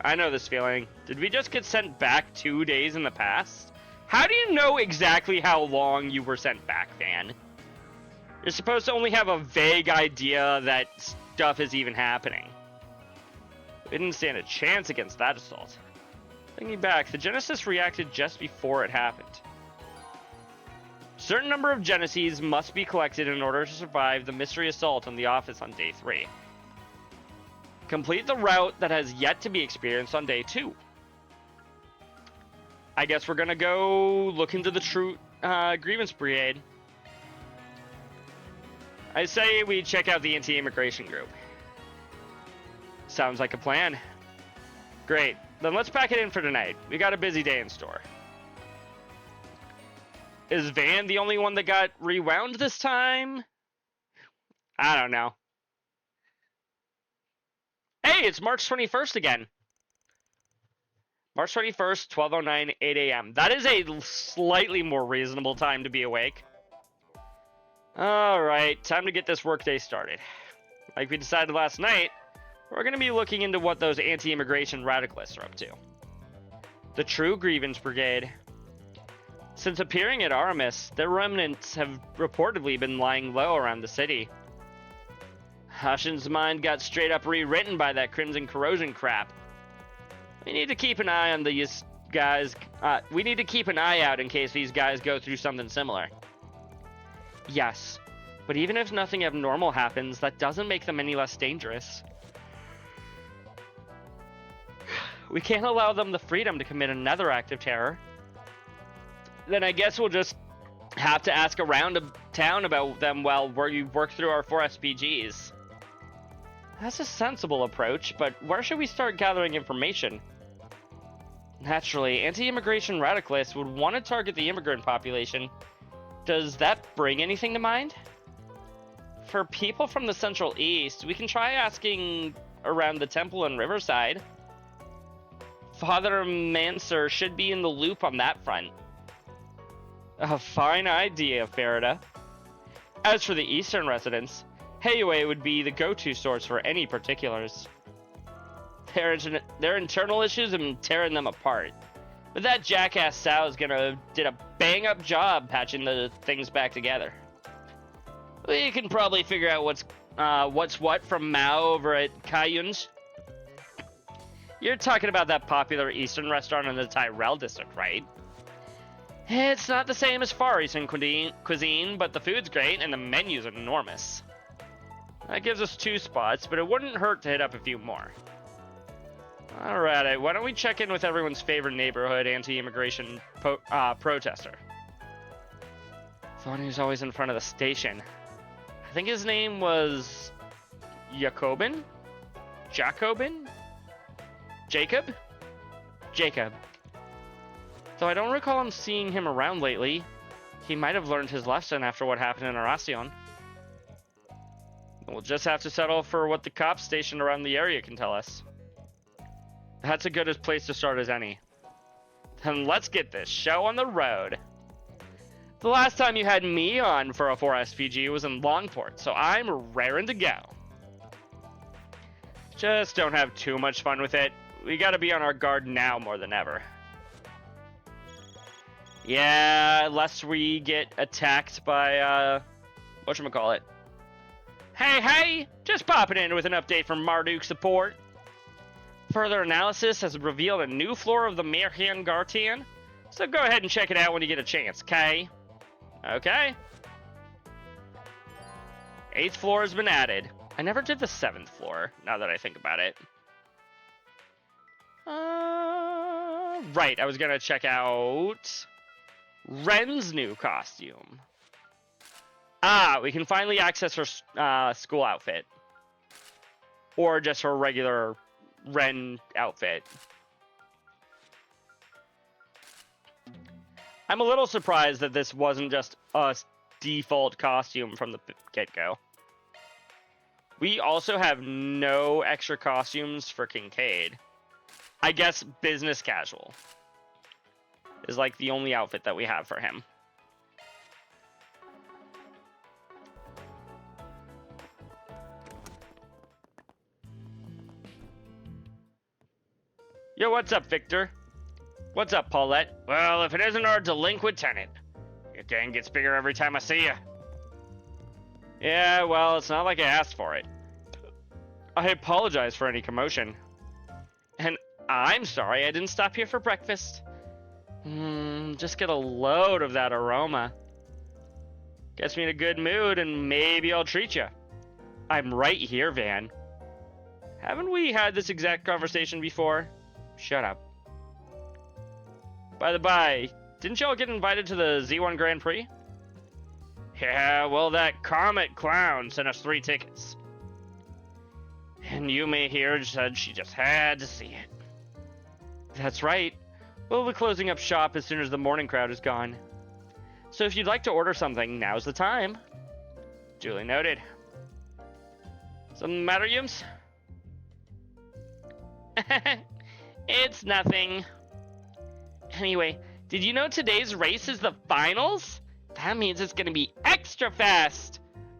I know this feeling. Did we just get sent back 2 days in the past? How do you know exactly how long you were sent back, Van? You're supposed to only have a vague idea that stuff is even happening. We didn't stand a chance against that assault. Thinking back, the Genesis reacted just before it happened. Certain number of Genesis must be collected in order to survive the mystery assault on the office on day 3. Complete the route that has yet to be experienced on day 2. I guess we're gonna go look into the True Grievance Brigade. I say we check out the anti-immigration group. Sounds like a plan. Great, then let's pack it in for tonight. We got a busy day in store. Is Van the only one that got rewound this time? I don't know. Hey, it's March 21st again. March 21st, 12:09, 8 a.m. That is a slightly more reasonable time to be awake. Alright, time to get this workday started. Like we decided last night, we're going to be looking into what those anti-immigration radicalists are up to. The True Grievance Brigade. Since appearing at Aramis, their remnants have reportedly been lying low around the city. Hashin's mind got straight up rewritten by that Crimson Corrosion crap. We need to keep an eye on these guys. We need to keep an eye out in case these guys go through something similar. Yes, but even if nothing abnormal happens, that doesn't make them any less dangerous. We can't allow them the freedom to commit another act of terror. Then I guess we'll just have to ask around town about them while we work through our 4 SPGs. That's a sensible approach, but where should we start gathering information? Naturally, anti-immigration radicalists would want to target the immigrant population. Does that bring anything to mind? For people from the Central East, we can try asking around the temple in Riverside. Father Manser should be in the loop on that front. A fine idea, Farida. As for the Eastern residents, Heiue would be the go-to source for any particulars. Their internal issues have been tearing them apart. But that jackass Sal did a bang-up job patching the things back together. We can probably figure out what's what from Mao over at Kayun's. You're talking about that popular Eastern restaurant in the Tyrell district, right? It's not the same as Far Eastern cuisine, but the food's great and the menu's enormous. That gives us 2 spots, but it wouldn't hurt to hit up a few more. Alright, why don't we check in with everyone's favorite neighborhood anti-immigration protester? The one who's always in front of the station. I think his name was Jacobin? Jacobin? Jacob? Jacob. Though I don't recall seeing him around lately. He might have learned his lesson after what happened in Aracion. We'll just have to settle for what the cops stationed around the area can tell us. That's a good place to start as any. Then let's get this show on the road. The last time you had me on for a 4SVG was in Longport, so I'm raring to go. Just don't have too much fun with it. We gotta be on our guard now more than ever. Yeah, lest we get attacked by, whatchamacallit. Hey, just popping in with an update from Marduk support. Further analysis has revealed a new floor of the Mirhan Gartian, so go ahead and check it out when you get a chance, okay? Okay. 8th floor has been added. I never did the 7th floor, now that I think about it. Right, I was gonna check out Ren's new costume. We can finally access her school outfit. Or just her regular Ren outfit. I'm a little surprised that this wasn't just a default costume from the get-go. We also have no extra costumes for Kincaid. I guess business casual is like the only outfit that we have for him. Yo, what's up, Victor? What's up, Paulette? Well, if it isn't our delinquent tenant. Your gang gets bigger every time I see you. Yeah, well, it's not like I asked for it. I apologize for any commotion. And I'm sorry I didn't stop here for breakfast. Just get a load of that aroma. Gets me in a good mood, and maybe I'll treat you. I'm right here, Van. Haven't we had this exact conversation before? Shut up. By the by, didn't y'all get invited to the Z1 Grand Prix? Yeah, well, that Comet Clown sent us 3 tickets. And Yume here said she just had to see it. That's right. We'll be closing up shop as soon as the morning crowd is gone. So if you'd like to order something, now's the time. Duly noted. Something the matter, Yums? It's nothing. Anyway, did you know today's race is the finals? That means it's gonna be extra fast.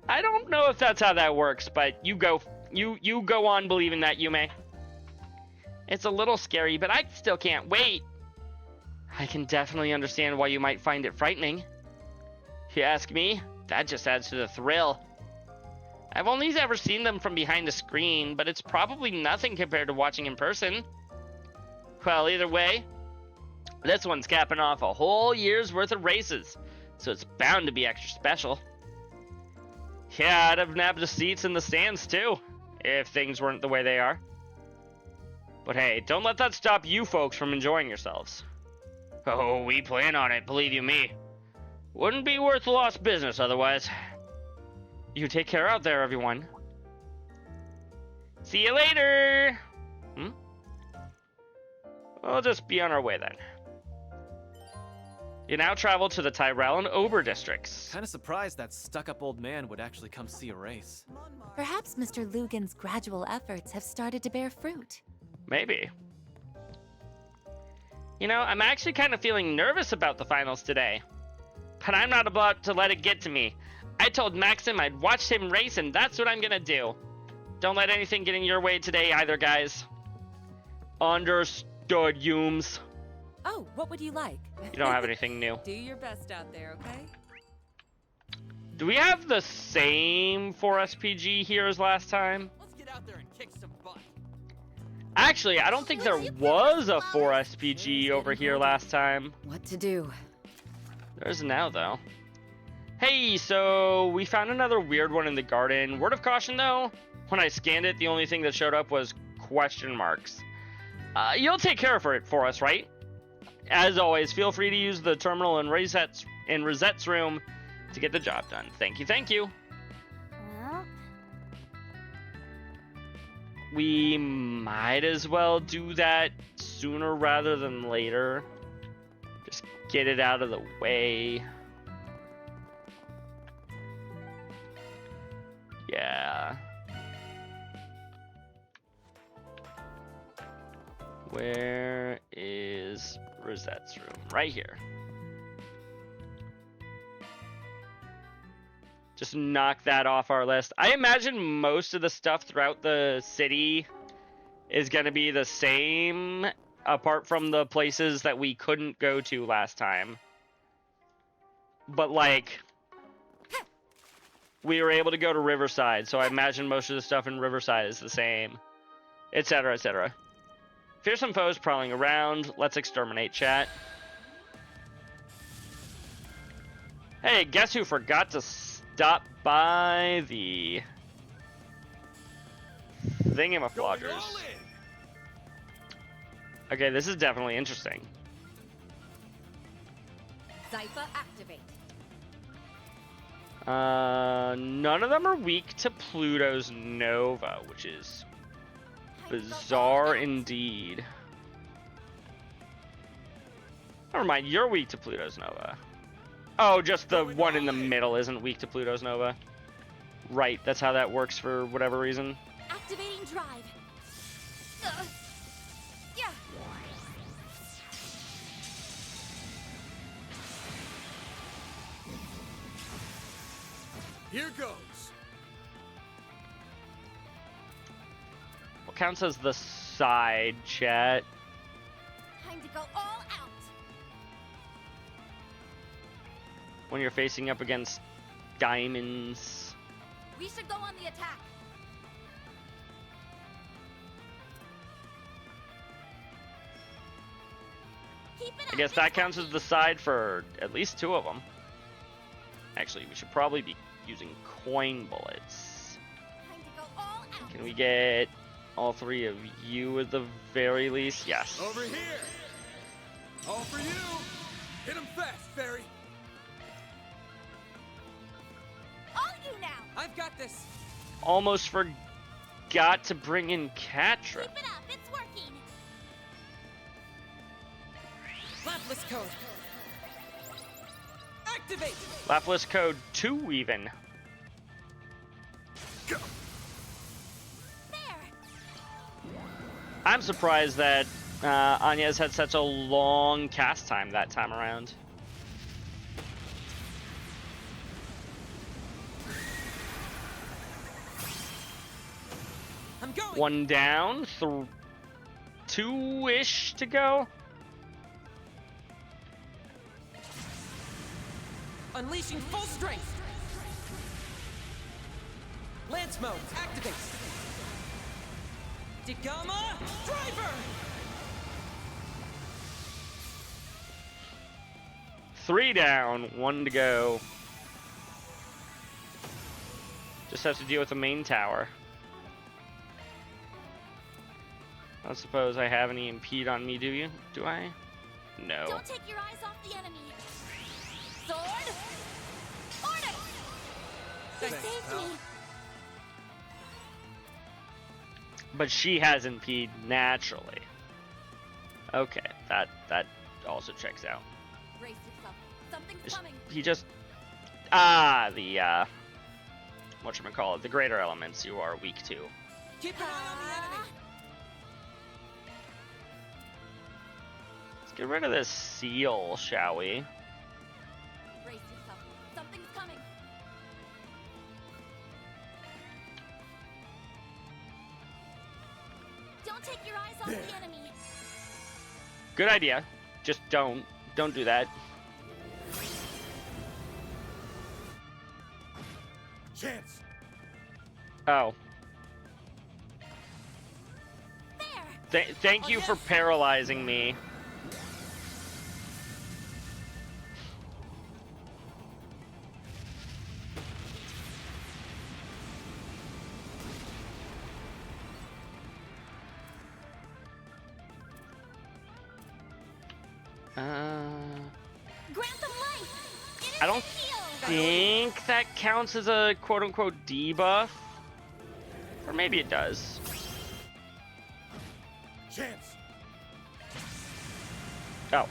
I don't know if that's how that works, but you go on believing that, Yume. It's a little scary, but I still can't wait. I can definitely understand why you might find it frightening. If you ask me, that just adds to the thrill. I've only ever seen them from behind the screen, but it's probably nothing compared to watching in person. Well, either way, this one's capping off a whole year's worth of races, so it's bound to be extra special. Yeah, I'd have nabbed the seats in the stands too, if things weren't the way they are. But hey, don't let that stop you folks from enjoying yourselves. Oh, we plan on it, believe you me. Wouldn't be worth lost business otherwise. You take care out there, everyone. See you later! We'll just be on our way then. You now travel to the Tyrell and Ober districts. Kinda surprised that stuck-up old man would actually come see a race. Perhaps Mr. Lugan's gradual efforts have started to bear fruit. Maybe. You know, I'm actually kind of feeling nervous about the finals today. But I'm not about to let it get to me. I told Maxim I'd watch him race, and that's what I'm gonna do. Don't let anything get in your way today either, guys. Understood, Yums. Oh, what would you like? You don't have anything new. Do your best out there, okay? Do we have the same 4SPG here as last time? Let's get out there and kick some butt. Actually, I don't think there was a 4SPG over here last time. What to do? There's now, though. Hey, so we found another weird one in the garden. Word of caution, though, when I scanned it, the only thing that showed up was question marks. You'll take care of it for us, right? As always, feel free to use the terminal in Rosette's room to get the job done. Thank you, thank you. Well, We might as well do that sooner rather than later. Just get it out of the way. Yeah. Where is Rosette's room? Right here. Just knock that off our list. I imagine most of the stuff throughout the city is going to be the same, apart from the places that we couldn't go to last time. But, like, we were able to go to Riverside, so I imagine most of the stuff in Riverside is the same, etc., etc. Fearsome foes prowling around. Let's exterminate, chat. Hey, guess who forgot to stop by the thingamafloggers? Okay, this is definitely interesting. Zypha activate. None of them are weak to Pluto's Nova, which is bizarre indeed. Never mind, you're weak to Pluto's Nova. Oh, just the one in the middle isn't weak to Pluto's Nova. Right, that's how that works for whatever reason. Activating drive. Yeah. Here goes. What counts as the side, chat? Time to go all out. When you're facing up against diamonds. We should go on the attack. I guess that counts as the side for at least two of them. Actually, we should probably be using coin bullets. Time to go all out. Can we get all three of you at the very least? Yes. Over here. All for you. Hit him fast, Fairy. All you now. I've got this. Almost forgot to bring in Catra. Keep it up. It's working. Lapless code. Activate. Lapless code 2 even. There. I'm surprised that Anya's had such a long cast time that time around. I'm going. One down, two-ish to go. Unleashing full strength. Lance mode activate. Digama driver. 3 down, 1 to go. Just have to deal with the main tower. I don't suppose I have any impede on me, do you? Do I? No. Don't take your eyes off the enemy. Sword. Order. You saved me. But she has impede naturally. Okay, that also checks out. Brace yourself. Something's Just- coming. He just the whatchamacallit, the greater elements you are weak to. Keep an eye on the enemy. Let's get rid of this seal, shall we? Brace yourself. Something's coming. Don't take your eyes off the enemy. Good idea. Just don't do that. Chance. Oh. Thank you for paralyzing me. I don't think that counts as a quote-unquote debuff. Or maybe it does. Chance. Oh.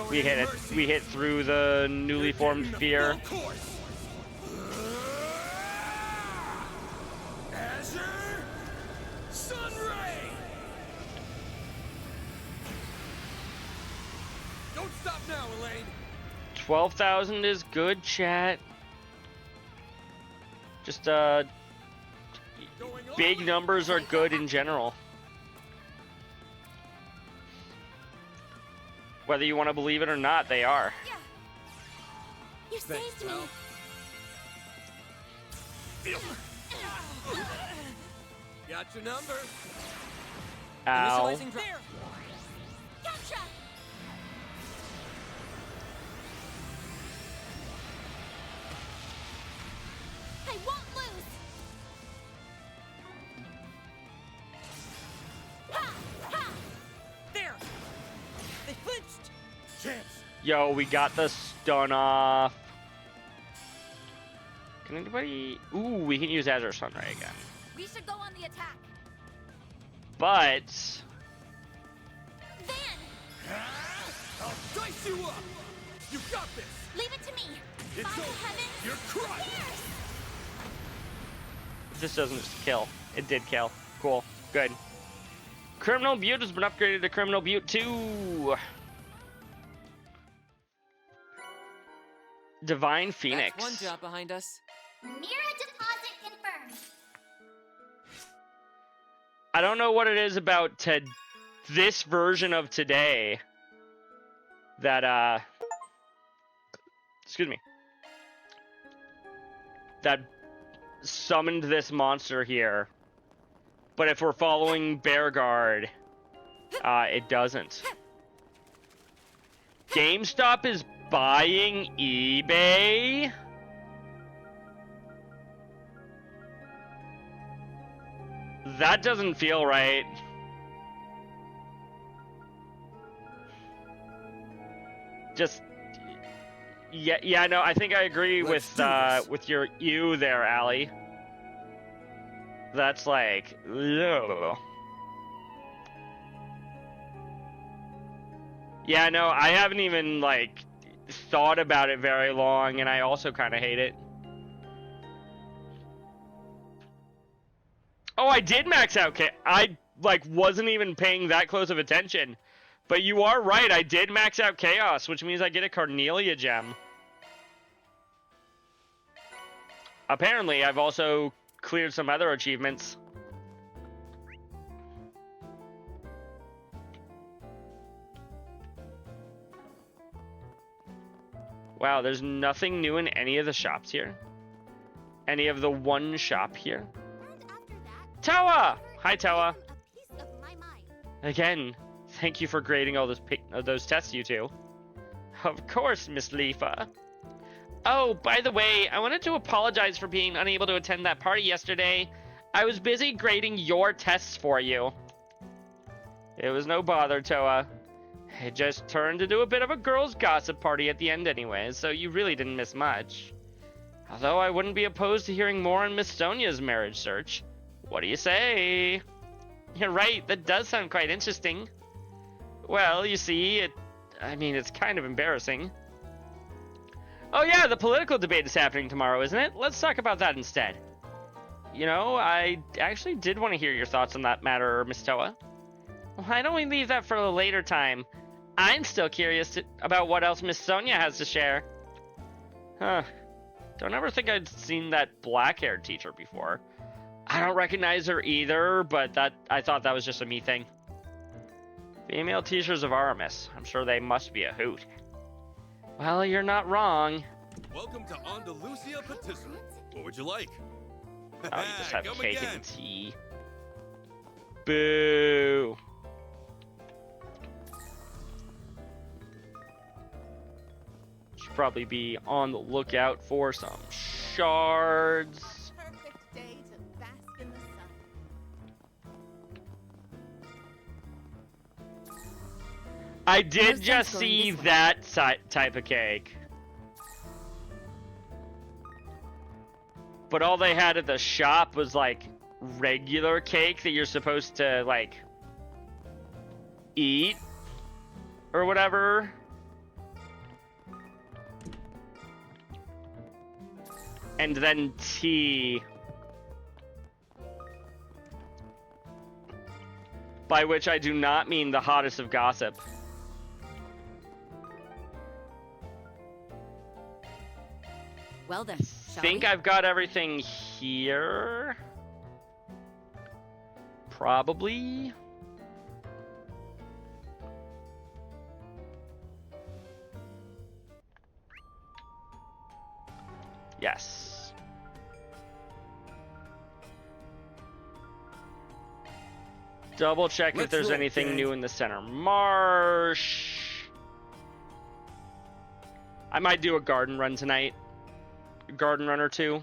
We hit it. We hit through the newly formed sphere. Azure Sunray. Don't stop now, Elaine. 12,000 is good, chat. Just big numbers are good in general. Whether you want to believe it or not, they are. You saved me. Got your number. Ow. Initializing there. Gotcha. I won't lose. Ha! Ha! There. They flinched. Chance. Yo, we got the stun off. Can anybody... Ooh, we can use Azure Sunray again. We should go on the attack. But... Van! I'll dice you up. You got this. Leave it to me. It's By the over. heavens, You're crushed. pierce! This doesn't just kill. It did kill. Cool. Good. Criminal Butte has been upgraded to Criminal Butte 2. Divine Phoenix. That's one job behind us. Mirror deposit confirmed. I don't know what it is about this version of today that, excuse me, that summoned this monster here. But if we're following Bearguard, it doesn't. GameStop is buying eBay? That doesn't feel right. Just yeah, no, I think I agree with your you there, Allie. That's like, ugh. Yeah, no, I haven't even like thought about it very long, and I also kind of hate it. Oh, I did max out I like wasn't even paying that close of attention. But you are right, I did max out Chaos, which means I get a Carnelia gem. Apparently, I've also cleared some other achievements. Wow, there's nothing new in any of the shops here. Any of the one shop here. Tawa! Hi, Tawa. Again, thank you for grading all those tests, you two. Of course, Miss Leafa. Oh, by the way, I wanted to apologize for being unable to attend that party yesterday. I was busy grading your tests for you. It was no bother, Toa. It just turned into a bit of a girls' gossip party at the end anyway, so you really didn't miss much. Although I wouldn't be opposed to hearing more on Miss Sonia's marriage search. What do you say? You're right, that does sound quite interesting. Well, you see, it's kind of embarrassing. Oh yeah, the political debate is happening tomorrow, isn't it? Let's talk about that instead. You know, I actually did want to hear your thoughts on that matter, Miss Toa. Why don't we leave that for a later time? I'm still curious about what else Miss Sonia has to share. Huh. Don't ever think I'd seen that black-haired teacher before. I don't recognize her either, but I thought that was just a me thing. Female teachers of Aramis. I'm sure they must be a hoot. Well, you're not wrong. Welcome to Andalusia Patisserie. What would you like? Oh, you just have Come cake again. and tea. Boo. Should probably be on the lookout for some shards. Perfect day to bask in the sun. I did No just sense going see this way. that type of cake. But all they had at the shop was like regular cake that you're supposed to like eat or whatever. And then tea. By which I do not mean the hottest of gossip. Well then, shall Think we? I've got everything here. Probably. Yes. Double check if Let's there's roll, anything gang. new in the center marsh. I might do a garden run tonight. A garden run or two.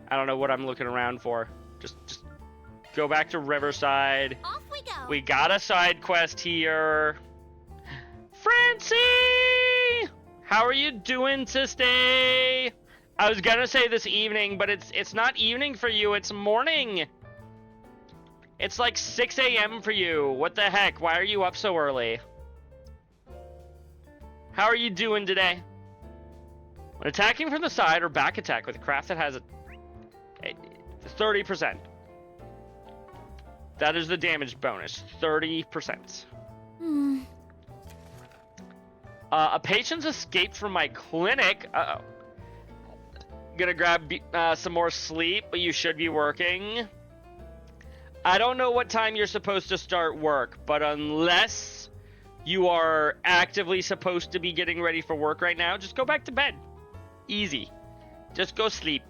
I don't know what I'm looking around for. Just go back to Riverside. Off we go. We got a side quest here. Francie! How are you doing today? I was gonna say this evening, but it's not evening for you, it's morning. It's like 6 a.m. for you. What the heck? Why are you up so early? How are you doing today? When attacking from the side or back attack with a craft that has a 30%. That is the damage bonus. 30%. A patient's escaped from my clinic. Uh-oh. Gonna grab some more sleep, but you should be working. I don't know what time you're supposed to start work, but unless you are actively supposed to be getting ready for work right now, just go back to bed. Easy. Just go sleep.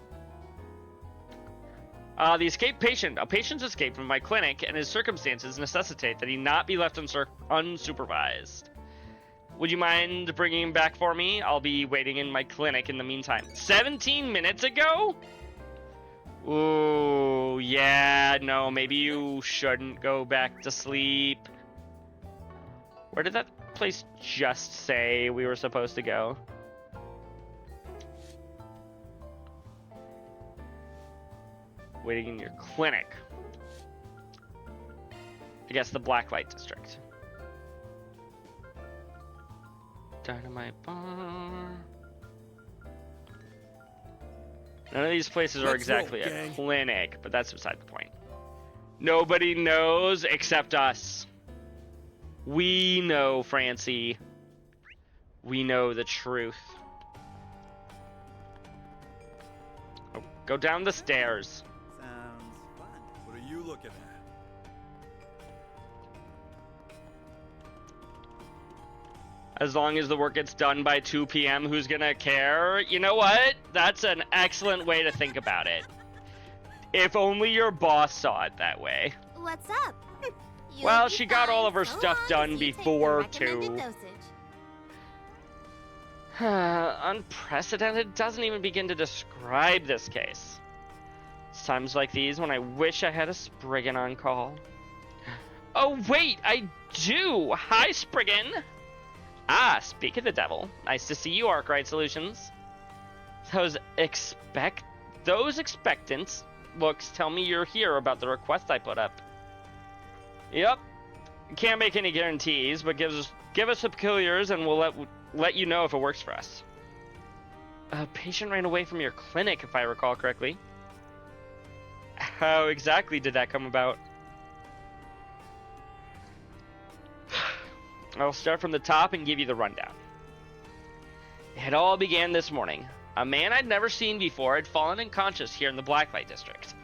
The escaped patient. A patient's escaped from my clinic, and his circumstances necessitate that he not be left unsupervised. Would you mind bringing him back for me? I'll be waiting in my clinic in the meantime. 17 minutes ago? Ooh, yeah, no, maybe you shouldn't go back to sleep. Where did that place just say we were supposed to go? Waiting in your clinic. I guess the Blacklight District. Dynamite bar. None of these places are exactly a clinic, but that's beside the point. Nobody knows except us. We know, Francie. We know the truth. Oh, go down the stairs. Sounds fun. What are you looking at? As long as the work gets done by 2 p.m., who's gonna care? You know what? That's an excellent way to think about it. If only your boss saw it that way. What's up? Well, she got all of her stuff done before 2. Dosage. Unprecedented doesn't even begin to describe this case. It's times like these when I wish I had a Spriggan on call. Oh wait, I do! Hi, Spriggan! Ah, speak of the devil. Nice to see you, Arkwright Solutions. Those expectant looks tell me you're here about the request I put up. Yep. Can't make any guarantees, but give us the peculiars and we'll let you know if it works for us. A patient ran away from your clinic, if I recall correctly. How exactly did that come about? I'll start from the top and give you the rundown. It all began this morning. A man I'd never seen before had fallen unconscious here in the Blacklight District.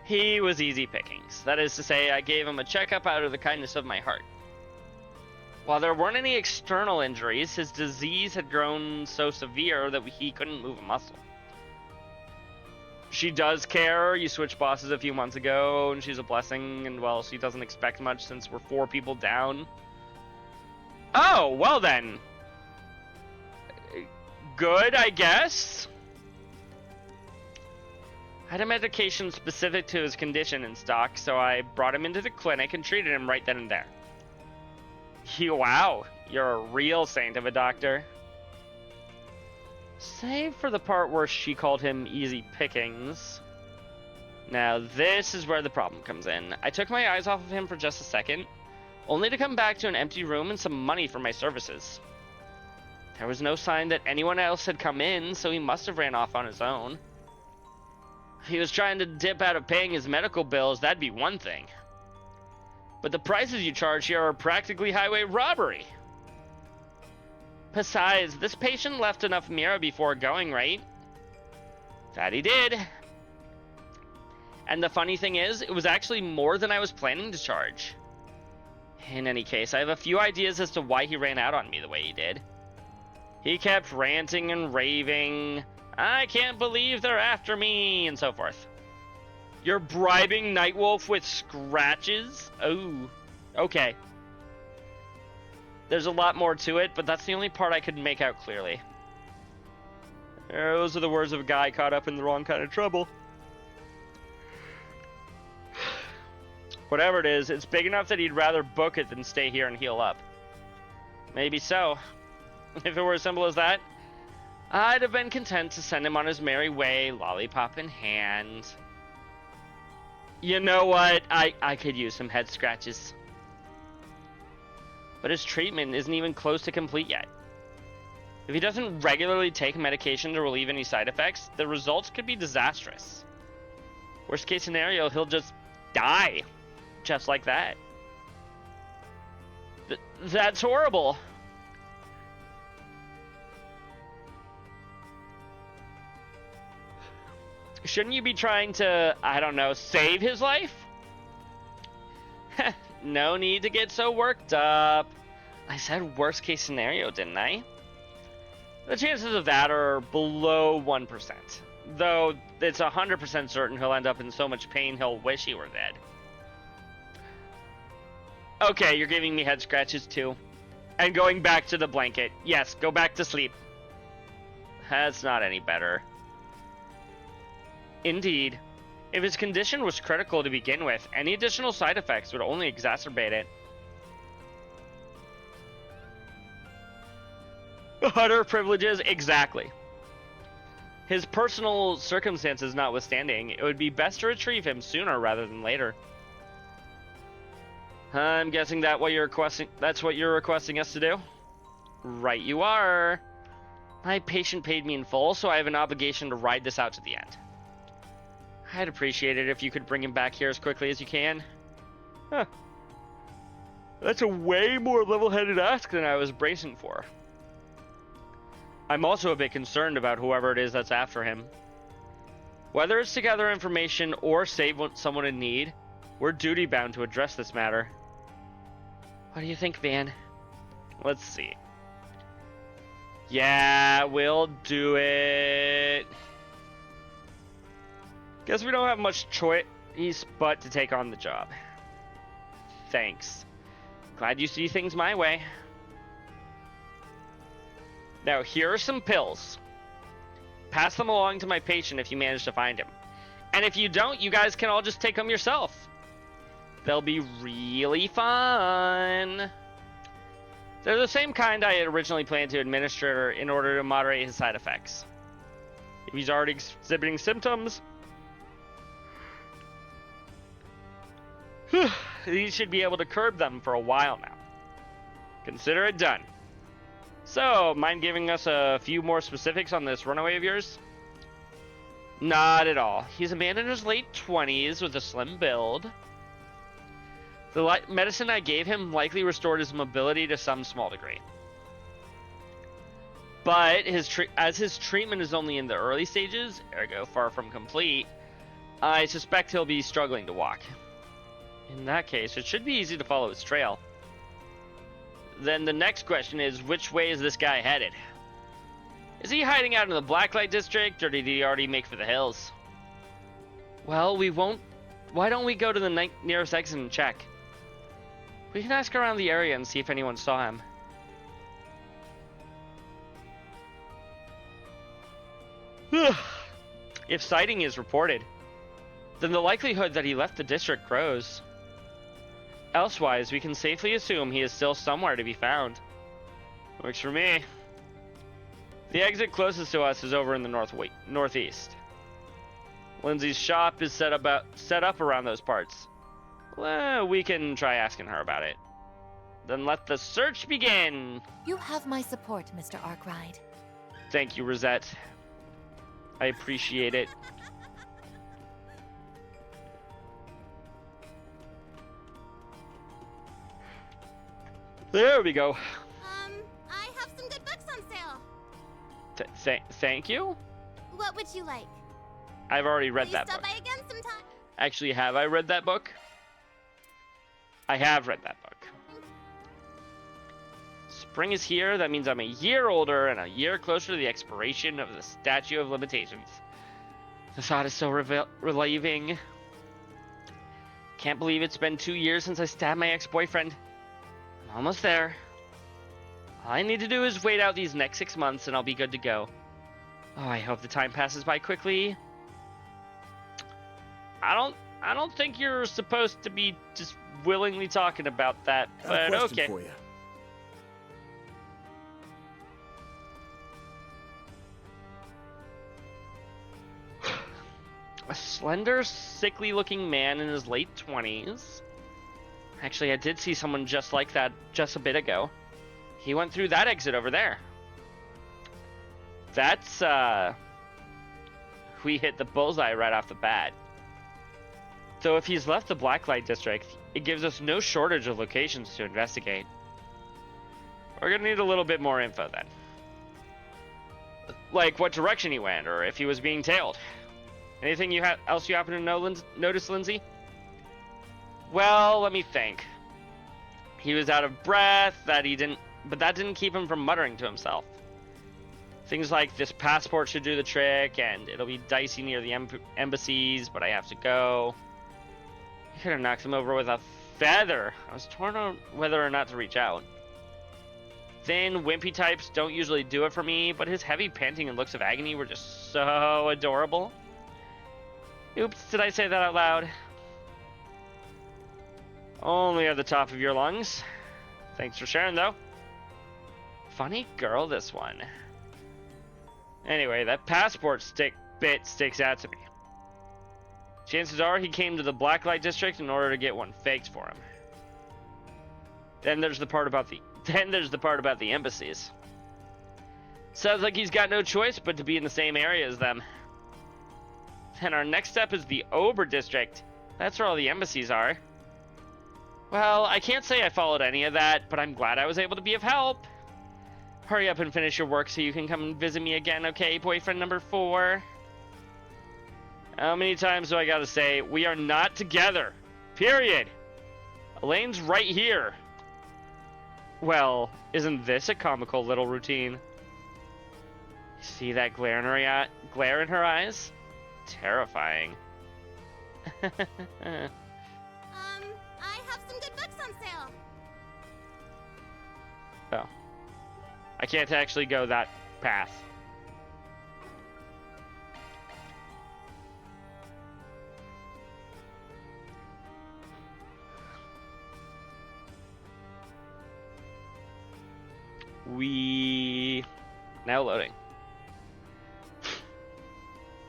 He was easy pickings. That is to say, I gave him a checkup out of the kindness of my heart. While there weren't any external injuries, his disease had grown so severe that he couldn't move a muscle. She does care. You switched bosses a few months ago, and she's a blessing, and well, she doesn't expect much since we're 4 people down. Oh, well then. Good, I guess. I had a medication specific to his condition in stock, so I brought him into the clinic and treated him right then and there. Wow, you're a real saint of a doctor. Save for the part where she called him easy pickings. Now this is where the problem comes in. I took my eyes off of him for just a second, only to come back to an empty room and some money for my services. There was no sign that anyone else had come in, so he must have ran off on his own. If he was trying to dip out of paying his medical bills, that'd be one thing. But the prices you charge here are practically highway robbery. Besides, this patient left enough Mira before going, right? That he did. And the funny thing is, it was actually more than I was planning to charge. In any case, I have a few ideas as to why he ran out on me the way he did. He kept ranting and raving, I can't believe they're after me, and so forth. You're bribing Nightwolf with scratches? Oh, okay. There's a lot more to it, but that's the only part I could make out clearly. Those are the words of a guy caught up in the wrong kind of trouble. Whatever it is, it's big enough that he'd rather book it than stay here and heal up. Maybe so. If it were as simple as that, I'd have been content to send him on his merry way, lollipop in hand. You know what? I could use some head scratches. But his treatment isn't even close to complete yet. If he doesn't regularly take medication to relieve any side effects, the results could be disastrous. Worst case scenario, he'll just die. Just like that. That's horrible. Shouldn't you be trying to, I don't know, save his life? No need to get so worked up. I said worst case scenario, didn't I? The chances of that are below 1%. Though it's 100% certain he'll end up in so much pain he'll wish he were dead. Okay, you're giving me head scratches too. And going back to the blanket. Yes, go back to sleep. That's not any better. Indeed. If his condition was critical to begin with, any additional side effects would only exacerbate it. Utter privileges, exactly. His personal circumstances notwithstanding, it would be best to retrieve him sooner rather than later. I'm guessing that's what you're requesting us to do? Right you are. My patient paid me in full, so I have an obligation to ride this out to the end. I'd appreciate it if you could bring him back here as quickly as you can. Huh. That's a way more level-headed ask than I was bracing for. I'm also a bit concerned about whoever it is that's after him. Whether it's to gather information or save someone in need, we're duty-bound to address this matter. What do you think, Van? Let's see. Yeah, we'll do it. Guess we don't have much choice but to take on the job. Thanks. Glad you see things my way. Now, here are some pills. Pass them along to my patient if you manage to find him. And if you don't, you guys can all just take them yourself. They'll be really fun. They're the same kind I had originally planned to administer in order to moderate his side effects. If he's already exhibiting symptoms, he should be able to curb them for a while now. Consider it done. So, mind giving us a few more specifics on this runaway of yours? Not at all. He's a man in his late 20s with a slim build. The medicine I gave him likely restored his mobility to some small degree. But as his treatment is only in the early stages, ergo far from complete, I suspect he'll be struggling to walk. In that case, it should be easy to follow his trail. Then the next question is, which way is this guy headed? Is he hiding out in the Blacklight District, or did he already make for the hills? Well, we won't... Why don't we go to the nearest exit and check? We can ask around the area and see if anyone saw him. If sighting is reported, then the likelihood that he left the district grows. Elsewise, we can safely assume he is still somewhere to be found. Works for me. The exit closest to us is over in the northeast. Lindsay's shop is set up around those parts. Well, we can try asking her about it. Then let the search begin! You have my support, Mr. Arkwright. Thank you, Rosette. I appreciate it. There we go. I have some good books on sale. Thank you? What would you like? I've already read Will that you stop book. by again sometime? Actually, have I read that book? I have read that book. Spring is here. That means I'm a year older and a year closer to the expiration of the statute of limitations. The thought is so relieving. Can't believe it's been 2 years since I stabbed my ex-boyfriend. I'm almost there. All I need to do is wait out these next 6 months and I'll be good to go. Oh, I hope the time passes by quickly. I don't think you're supposed to be just willingly talking about that, but okay. For you. A slender, sickly-looking man in his late 20s. Actually, I did see someone just like that just a bit ago. He went through that exit over there. That's, we hit the bullseye right off the bat. So if he's left the Blacklight District, it gives us no shortage of locations to investigate. We're gonna need a little bit more info then. Like what direction he went, or if he was being tailed. Anything else you happen to notice, Lindsay? Well, let me think. He was out of breath, but that didn't keep him from muttering to himself. Things like, this passport should do the trick, and it'll be dicey near the embassies, but I have to go. He could have knocked him over with a feather. I was torn on whether or not to reach out. Thin, wimpy types don't usually do it for me, but his heavy panting and looks of agony were just so adorable. Oops, did I say that out loud? Only at the top of your lungs. Thanks for sharing, though. Funny girl, this one. Anyway, that passport bit sticks out to me. Chances are he came to the Blacklight District in order to get one faked for him. Then there's the part about the embassies. Sounds like he's got no choice but to be in the same area as them. Then our next step is the Ober District. That's where all the embassies are. Well, I can't say I followed any of that, but I'm glad I was able to be of help. Hurry up and finish your work so you can come and visit me again, okay, boyfriend number 4? How many times do I gotta say, we are not together. Period. Elaine's right here. Well, isn't this a comical little routine? See that glare in her eyes? Terrifying. I have some good books on sale. Oh. I can't actually go that path. Now loading.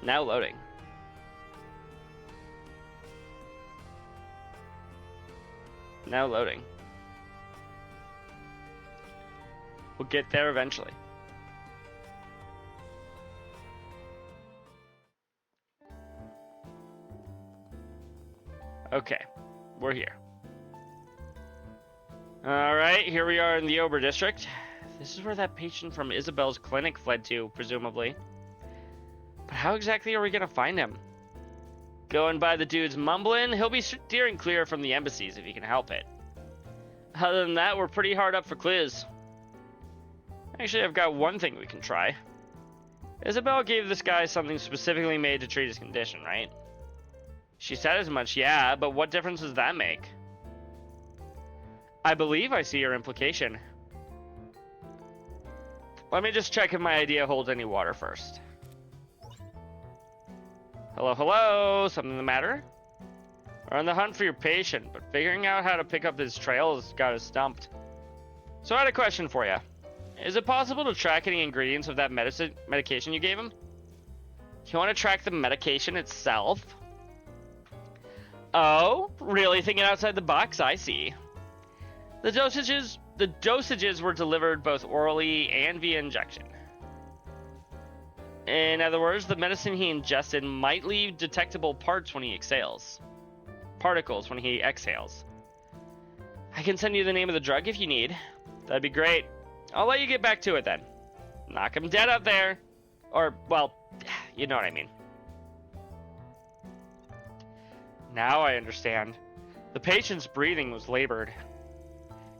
Now loading. Now loading. We'll get there eventually. Okay, we're here. Alright, here we are in the Ober District. This is where that patient from Isabel's clinic fled to, presumably. But how exactly are we gonna find him? Going by the dude's mumbling, he'll be steering clear from the embassies if he can help it. Other than that, we're pretty hard up for clues. Actually, I've got one thing we can try. Isabel gave this guy something specifically made to treat his condition, right? She said as much, yeah, but what difference does that make? I believe I see your implication. Let me just check if my idea holds any water first. Hello, hello, something the matter? We're on the hunt for your patient, but figuring out how to pick up his trail has got us stumped. So I had a question for you. Is it possible to track any ingredients of that medication you gave him? You want to track the medication itself? Oh, really thinking outside the box? I see. The dosages were delivered both orally and via injection. In other words, the medicine he ingested might leave detectable particles when he exhales. I can send you the name of the drug if you need. That'd be great. I'll let you get back to it then. Knock him dead out there. Or, well, you know what I mean. Now I understand. The patient's breathing was labored.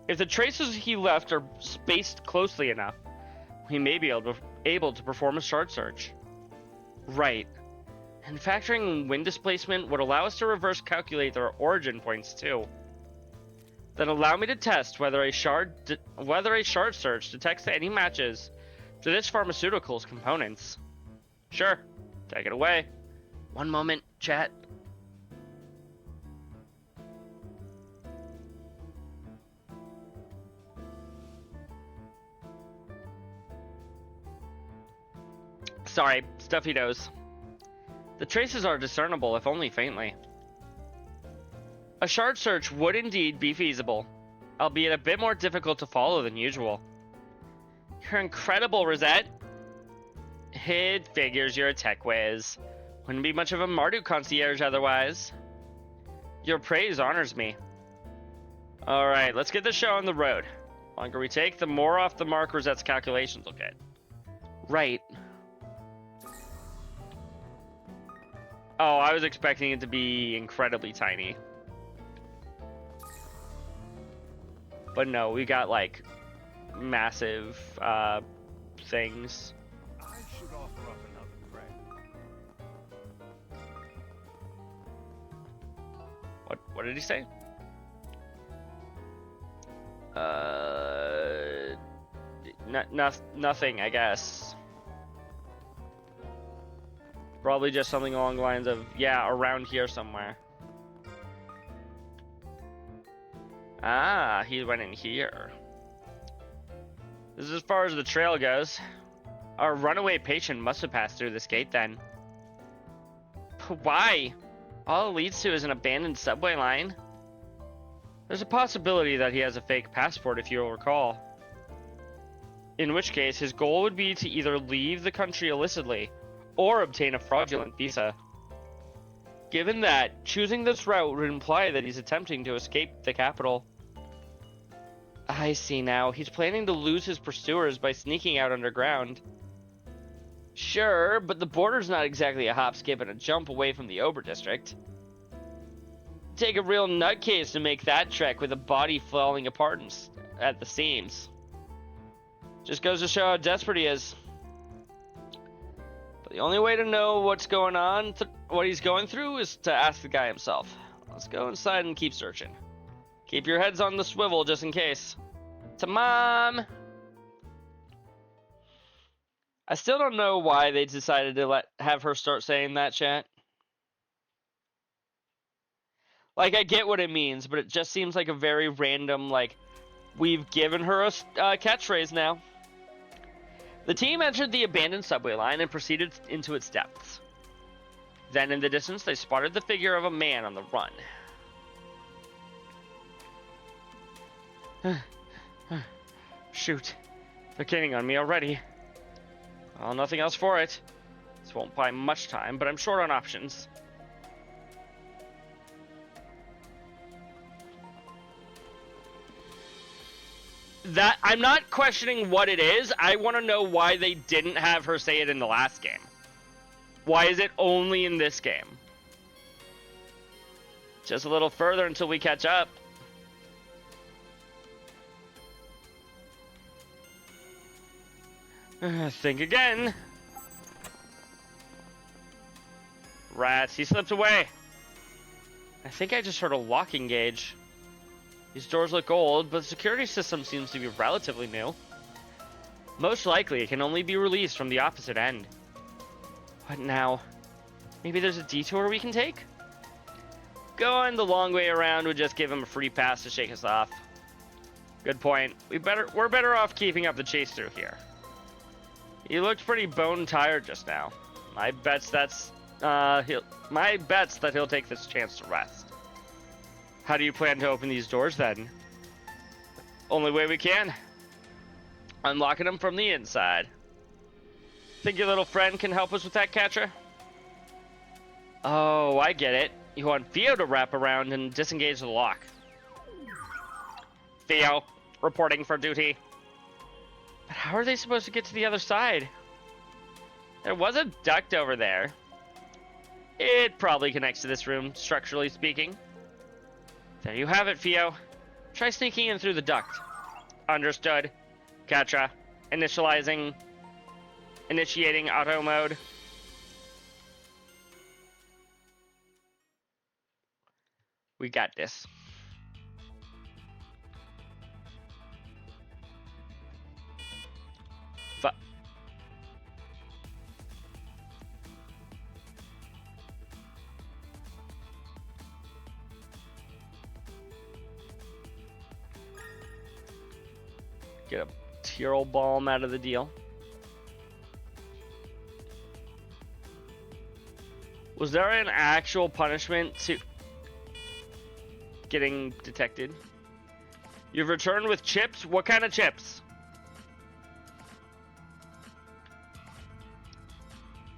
If the traces he left are spaced closely enough, we may be able to perform a shard search. Right. And factoring wind displacement would allow us to reverse calculate their origin points too. Then allow me to test whether a shard search detects any matches to this pharmaceutical's components. Sure. Take it away. One moment, chat. Sorry, stuffy nose. The traces are discernible, if only faintly. A shard search would indeed be feasible, albeit a bit more difficult to follow than usual. You're incredible, Rosette. It figures you're a tech whiz. Wouldn't be much of a Marduk concierge otherwise. Your praise honors me. Alright, let's get the show on the road. The longer we take, the more off the mark Rosette's calculations will get. Right. Oh, I was expecting it to be incredibly tiny. But no, we got like massive things. I should offer up another credit. What did he say? Nothing, I guess. Probably just something along the lines of, yeah, around here somewhere. Ah, he went in here. This is as far as the trail goes. Our runaway patient must have passed through this gate then. But why? All it leads to is an abandoned subway line. There's a possibility that he has a fake passport, if you'll recall. In which case, his goal would be to either leave the country illicitly or obtain a fraudulent visa. Given that, choosing this route would imply that he's attempting to escape the capital. I see now. He's planning to lose his pursuers by sneaking out underground. Sure, but the border's not exactly a hop, skip, and a jump away from the Ober district. Take a real nutcase to make that trek with a body falling apart at the seams. Just goes to show how desperate he is. But the only way to know what's going on, what he's going through, is to ask the guy himself. Let's go inside and keep searching. Keep your heads on the swivel just in case. To Mom! I still don't know why they decided to have her start saying that, chat. Like, I get what it means, but it just seems like a very random, like, we've given her a catchphrase now. The team entered the abandoned subway line and proceeded into its depths. Then in the distance, they spotted the figure of a man on the run. Shoot. They're gaining on me already. Well, nothing else for it. This won't buy much time, but I'm short on options. that I'm not questioning what it is. I want to know why they didn't have her say it in the last game. Why is it only in this game? Just a little further until we catch up. Think again. Rats, he slipped away. I think I just heard a locking gauge. These doors look old, but the security system seems to be relatively new. Most likely, it can only be released from the opposite end. What now? Maybe there's a detour we can take? Going the long way around would just give him a free pass to shake us off. Good point. We're better off keeping up the chase through here. He looked pretty bone tired just now. My bet's that he'll take this chance to rest. How do you plan to open these doors then? Only way we can. Unlocking them from the inside. Think your little friend can help us with that, Catra? Oh, I get it. You want Theo to wrap around and disengage the lock. Theo, reporting for duty. But how are they supposed to get to the other side? There was a duct over there. It probably connects to this room, structurally speaking. There you have it, Theo. Try sneaking in through the duct. Understood. Catra, initiating auto mode. We got this. Get a Tyrol Balm out of the deal. Was there an actual punishment to getting detected? You've returned with chips? What kind of chips?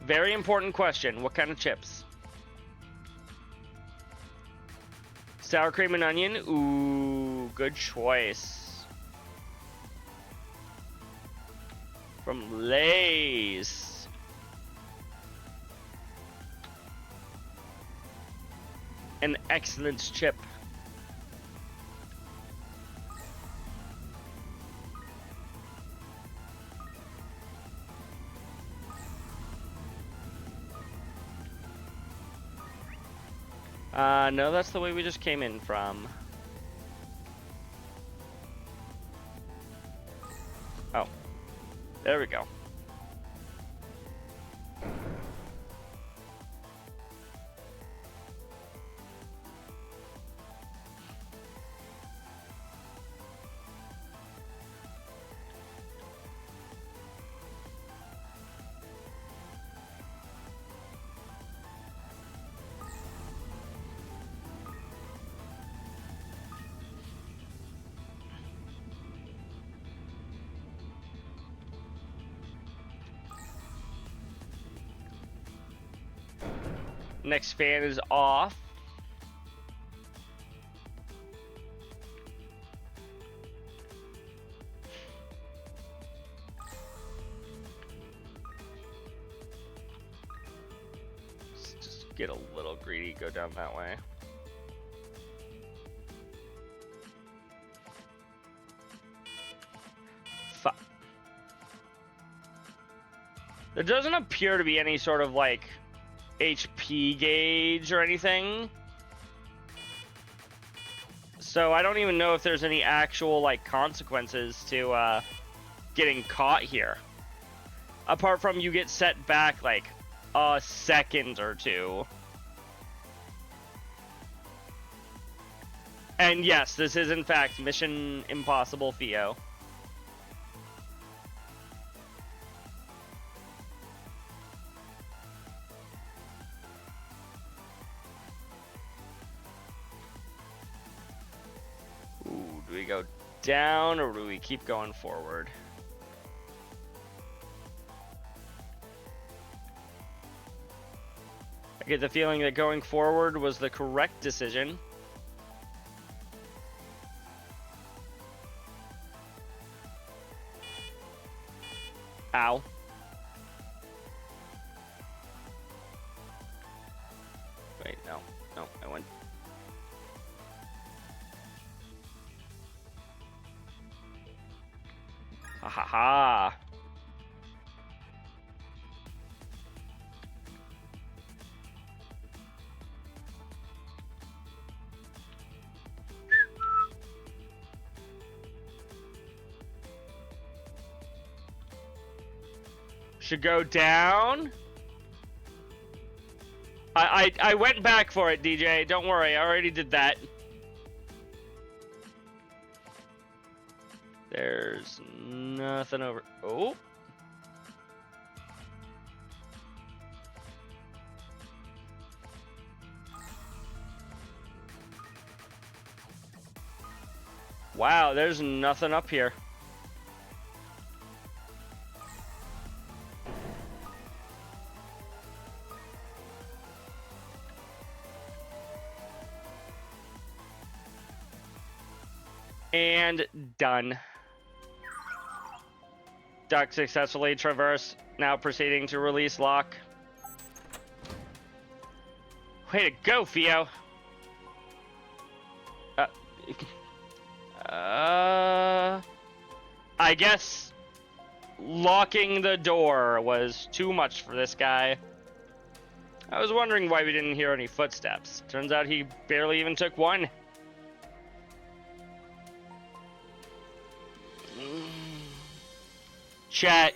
Very important question. What kind of chips? Sour cream and onion? Ooh, good choice. From Lay's. An excellent chip. No, that's the way we just came in from. Oh. There we go. Next fan is off. Let's just get a little greedy, go down that way. Fuck. There doesn't appear to be any sort of like HP gauge or anything, so I don't even know if there's any actual like consequences to getting caught here, apart from you get set back like a second or two. And yes, this is in fact Mission Impossible Theo. Do we go down or do we keep going forward? I get the feeling that going forward was the correct decision. Ow. Wait, no. No, I went. Ha ha ha. Should go down. I went back for it, DJ. Don't worry, I already did that. There's nothing over. Oh. Wow, there's nothing up here. And done. Duck successfully traversed. Now proceeding to release lock. Way to go, Theo. I guess locking the door was too much for this guy. I was wondering why we didn't hear any footsteps. Turns out he barely even took one. Chat,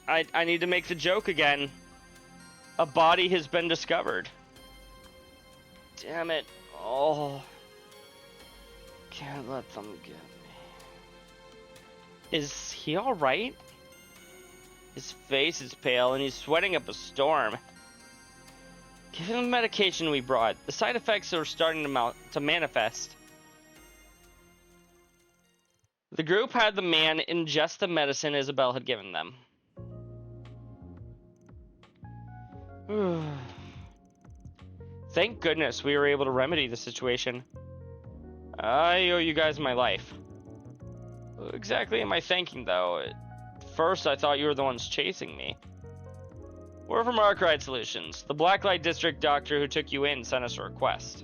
I need to make the joke again. A body has been discovered. Damn it. Oh. Can't let them get me. Is he alright? His face is pale and he's sweating up a storm. Give him the medication we brought. The side effects are starting to manifest. The group had the man ingest the medicine Isabel had given them. Thank goodness we were able to remedy the situation. I owe you guys my life. Who exactly am I thanking, though? At first, I thought you were the ones chasing me. We're from Arkwright Solutions. The Blacklight District doctor who took you in sent us a request.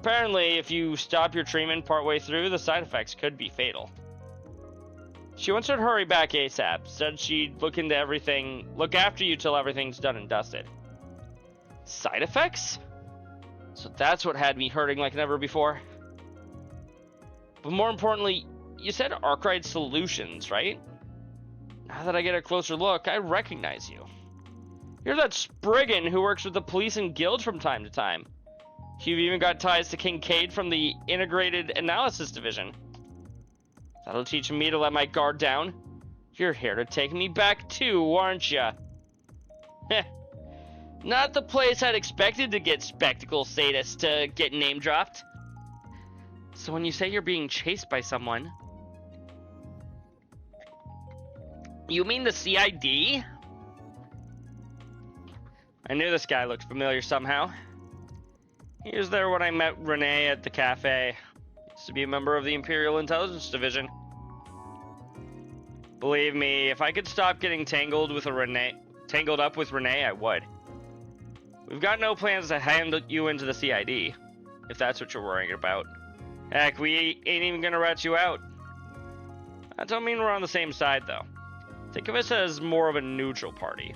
Apparently, if you stop your treatment partway through, the side effects could be fatal. She wants you to hurry back ASAP. Said she'd look after you till everything's done and dusted. Side effects? So that's what had me hurting like never before. But more importantly, you said Arkwright Solutions, right? Now that I get a closer look, I recognize you. You're that Spriggan who works with the police and guild from time to time. You've even got ties to Kincaid from the Integrated Analysis Division. That'll teach me to let my guard down. You're here to take me back too, aren't ya? Heh. Not the place I'd expected to get spectacle statuses to get name dropped. So when you say you're being chased by someone, you mean the CID? I knew this guy looked familiar somehow. He was there when I met Renee at the cafe. Used to be a member of the Imperial Intelligence Division. Believe me, if I could stop getting tangled up with Renee, I would. We've got no plans to hand you into the CID, if that's what you're worrying about. Heck, we ain't even gonna rat you out. I don't mean we're on the same side, though. Think of us as more of a neutral party.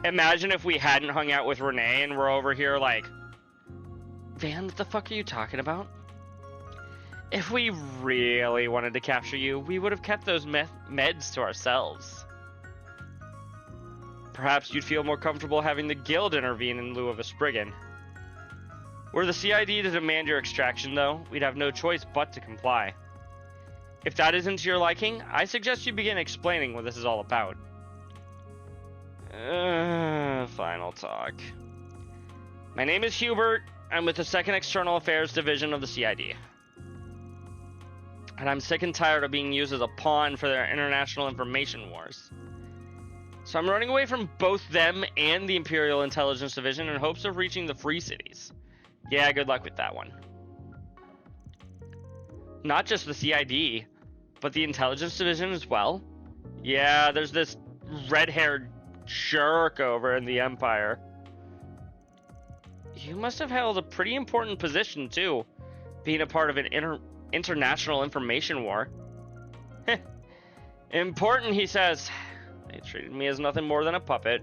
Imagine if we hadn't hung out with Renee and we're over here like, Van, what the fuck are you talking about? If we really wanted to capture you, we would have kept those meds to ourselves. Perhaps you'd feel more comfortable having the guild intervene in lieu of a Spriggan. Were the CID to demand your extraction, though, we'd have no choice but to comply. If that isn't to your liking, I suggest you begin explaining what this is all about. Final talk. My name is Hubert. I'm with the 2nd External Affairs Division of the CID. And I'm sick and tired of being used as a pawn for their international information wars. So I'm running away from both them and the Imperial Intelligence Division in hopes of reaching the Free Cities. Yeah, good luck with that one. Not just the CID, but the Intelligence Division as well. Yeah, there's this red-haired jerk over in the Empire. You must have held a pretty important position, too, being a part of an international information war. Important, he says. They treated me as nothing more than a puppet.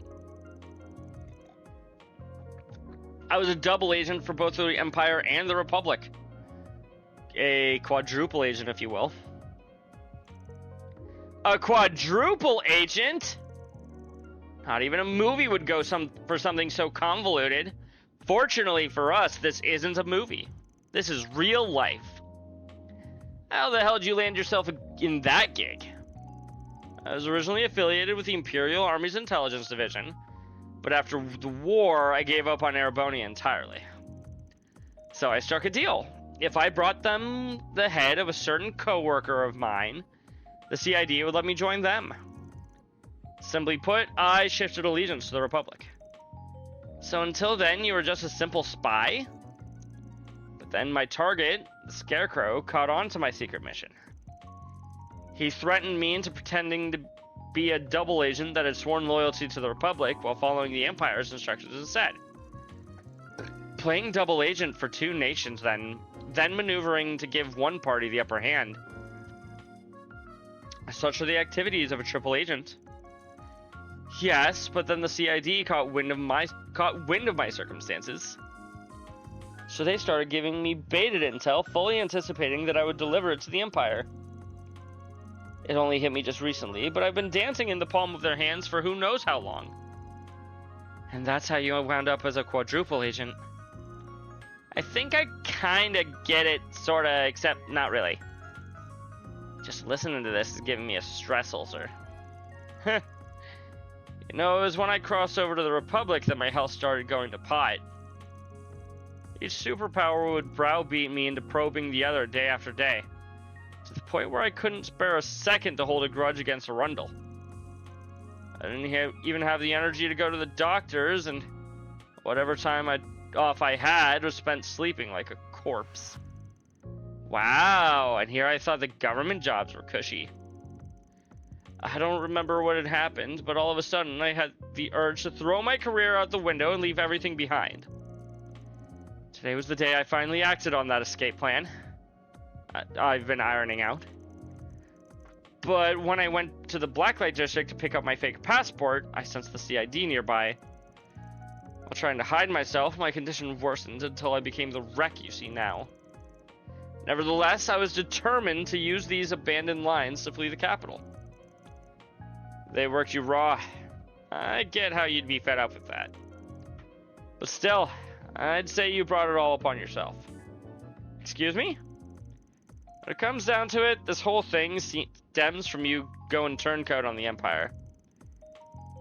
I was a double agent for both the Empire and the Republic. A quadruple agent, if you will. A quadruple agent? Not even a movie would go for something so convoluted. Fortunately for us, this isn't a movie. This is real life. How the hell did you land yourself in that gig? I was originally affiliated with the Imperial Army's Intelligence Division, but after the war, I gave up on Ereboni entirely. So I struck a deal. If I brought them the head of a certain co-worker of mine, the CID would let me join them. Simply put, I shifted allegiance to the Republic. So until then, you were just a simple spy? But then my target, the Scarecrow, caught on to my secret mission. He threatened me into pretending to be a double agent that had sworn loyalty to the Republic while following the Empire's instructions instead. Playing double agent for two nations then maneuvering to give one party the upper hand. Such are the activities of a triple agent. Yes, but then the CID caught wind of my circumstances. So they started giving me baited intel, fully anticipating that I would deliver it to the Empire. It only hit me just recently, but I've been dancing in the palm of their hands for who knows how long. And that's how you wound up as a quadruple agent. I think I kinda get it, sorta, except not really. Just listening to this is giving me a stress ulcer. You know, it was when I crossed over to the Republic that my health started going to pot. Each superpower would browbeat me into probing the other day after day, to the point where I couldn't spare a second to hold a grudge against Arundel. I didn't even have the energy to go to the doctors, and whatever time off I had was spent sleeping like a corpse. Wow, and here I thought the government jobs were cushy. I don't remember what had happened, but all of a sudden I had the urge to throw my career out the window and leave everything behind. Today was the day I finally acted on that escape plan. I've been ironing out. But when I went to the Blacklight District to pick up my fake passport, I sensed the CID nearby. While trying to hide myself, my condition worsened until I became the wreck you see now. Nevertheless, I was determined to use these abandoned lines to flee the capital. They worked you raw. I get how you'd be fed up with that. But still, I'd say you brought it all upon yourself. Excuse me? When it comes down to it, this whole thing stems from you going turncoat on the Empire.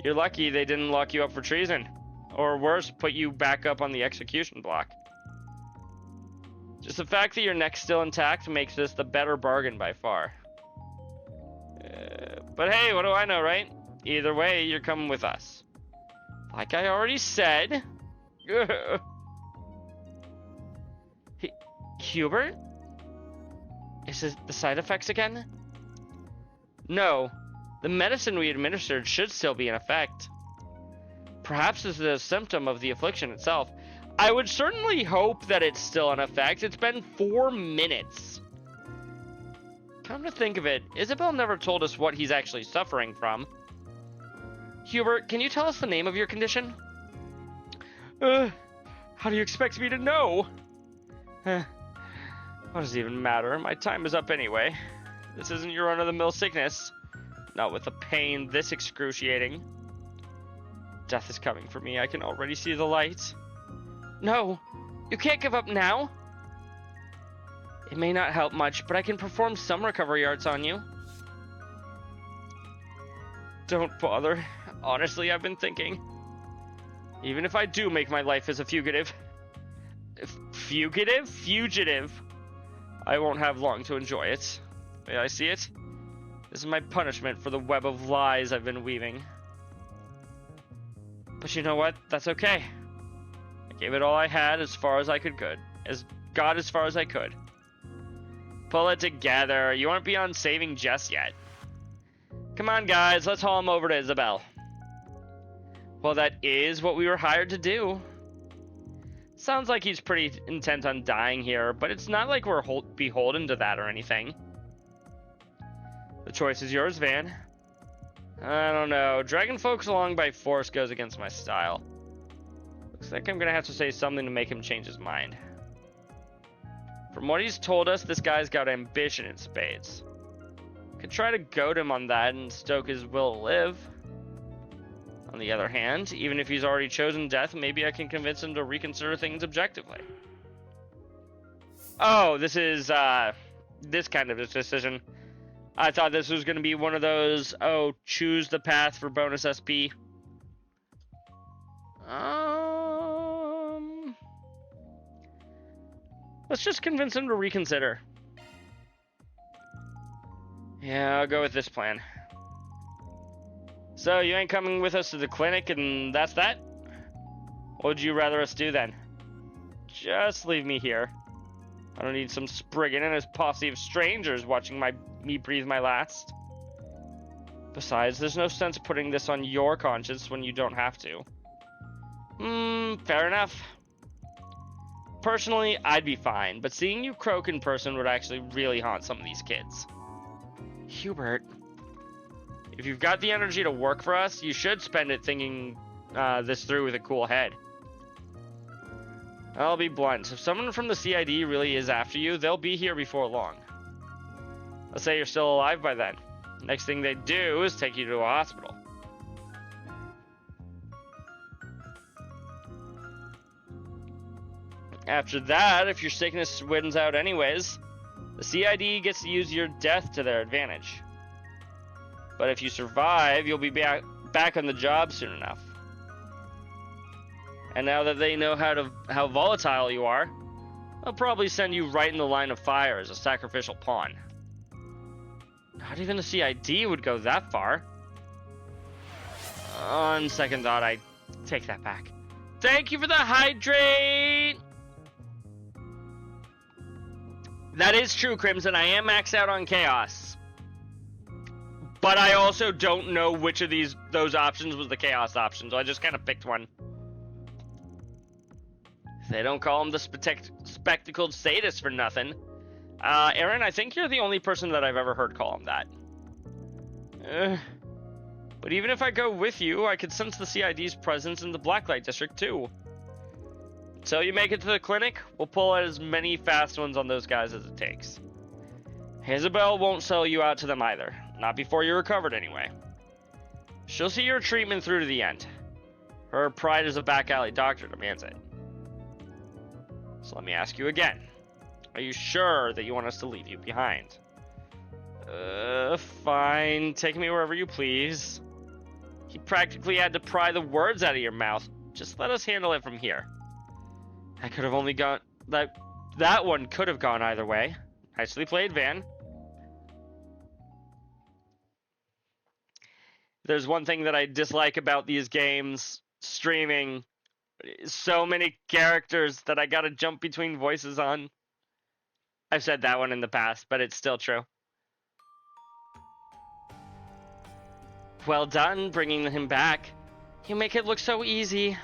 You're lucky they didn't lock you up for treason. Or worse, put you back up on the execution block. Just the fact that your neck's still intact makes this the better bargain by far. But hey, what do I know, right? Either way, you're coming with us. Like I already said. Hubert? Is it the side effects again? No. The medicine we administered should still be in effect. Perhaps this is a symptom of the affliction itself. I would certainly hope that it's still in effect. It's been 4 minutes. Come to think of it, Isabel never told us what he's actually suffering from. Hubert, can you tell us the name of your condition? How do you expect me to know? What does it even matter? My time is up anyway. This isn't your run-of-the-mill sickness. Not with a pain this excruciating. Death is coming for me. I can already see the light. No, you can't give up now. It may not help much, but I can perform some recovery arts on you. Don't bother. Honestly, I've been thinking. Even if I do make my life as a fugitive, I won't have long to enjoy it. May I see it? This is my punishment for the web of lies I've been weaving. But you know what? That's okay. I gave it all I had as far as I could. As far as I could. Pull it together. You aren't beyond saving just yet. Come on, guys, let's haul him over to Isabel. Well, that is what we were hired to do. Sounds like he's pretty intent on dying here, but it's not like we're beholden to that or anything. The choice is yours, Van. I don't know. Dragging folks along by force goes against my style. Looks like I'm gonna have to say something to make him change his mind. From what he's told us, this guy's got ambition in spades. Could try to goad him on that and stoke his will to live. On the other hand, even if he's already chosen death, maybe I can convince him to reconsider things objectively. Oh, this is, this kind of a decision. I thought this was going to be one of those, oh, choose the path for bonus SP. Let's just convince him to reconsider. Yeah, I'll go with this plan. So, you ain't coming with us to the clinic and that's that? What would you rather us do then? Just leave me here. I don't need some Spriggan and his posse of strangers watching me breathe my last. Besides, there's no sense putting this on your conscience when you don't have to. Fair enough. Personally, I'd be fine, but seeing you croak in person would actually really haunt some of these kids. Hubert, if you've got the energy to work for us, you should spend it thinking this through with a cool head. I'll be blunt. If someone from the CID really is after you, they'll be here before long. Let's say you're still alive by then. Next thing they do is take you to a hospital. After that, if your sickness wins out anyways, the CID gets to use your death to their advantage. But if you survive, you'll be back on the job soon enough. And now that they know how volatile you are, they'll probably send you right in the line of fire as a sacrificial pawn. Not even the CID would go that far. On second thought, I take that back. Thank you for the hydrate! That is true, Crimson. I am maxed out on Chaos. But I also don't know which of those options was the Chaos option, so I just kind of picked one. They don't call him the spectacled sadist for nothing. Aaron, I think you're the only person that I've ever heard call him that. But even if I go with you, I could sense the CID's presence in the Blacklight District too. So you make it to the clinic, we'll pull out as many fast ones on those guys as it takes. Isabel won't sell you out to them either. Not before you're recovered anyway. She'll see your treatment through to the end. Her pride as a back alley doctor demands it. So let me ask you again. Are you sure that you want us to leave you behind? Fine. Take me wherever you please. He practically had to pry the words out of your mouth. Just let us handle it from here. I could have only gone... That one could have gone either way. Nicely played, Van. There's one thing that I dislike about these games, streaming. So many characters that I gotta jump between voices on. I've said that one in the past, but it's still true. Well done, bringing him back. You make it look so easy.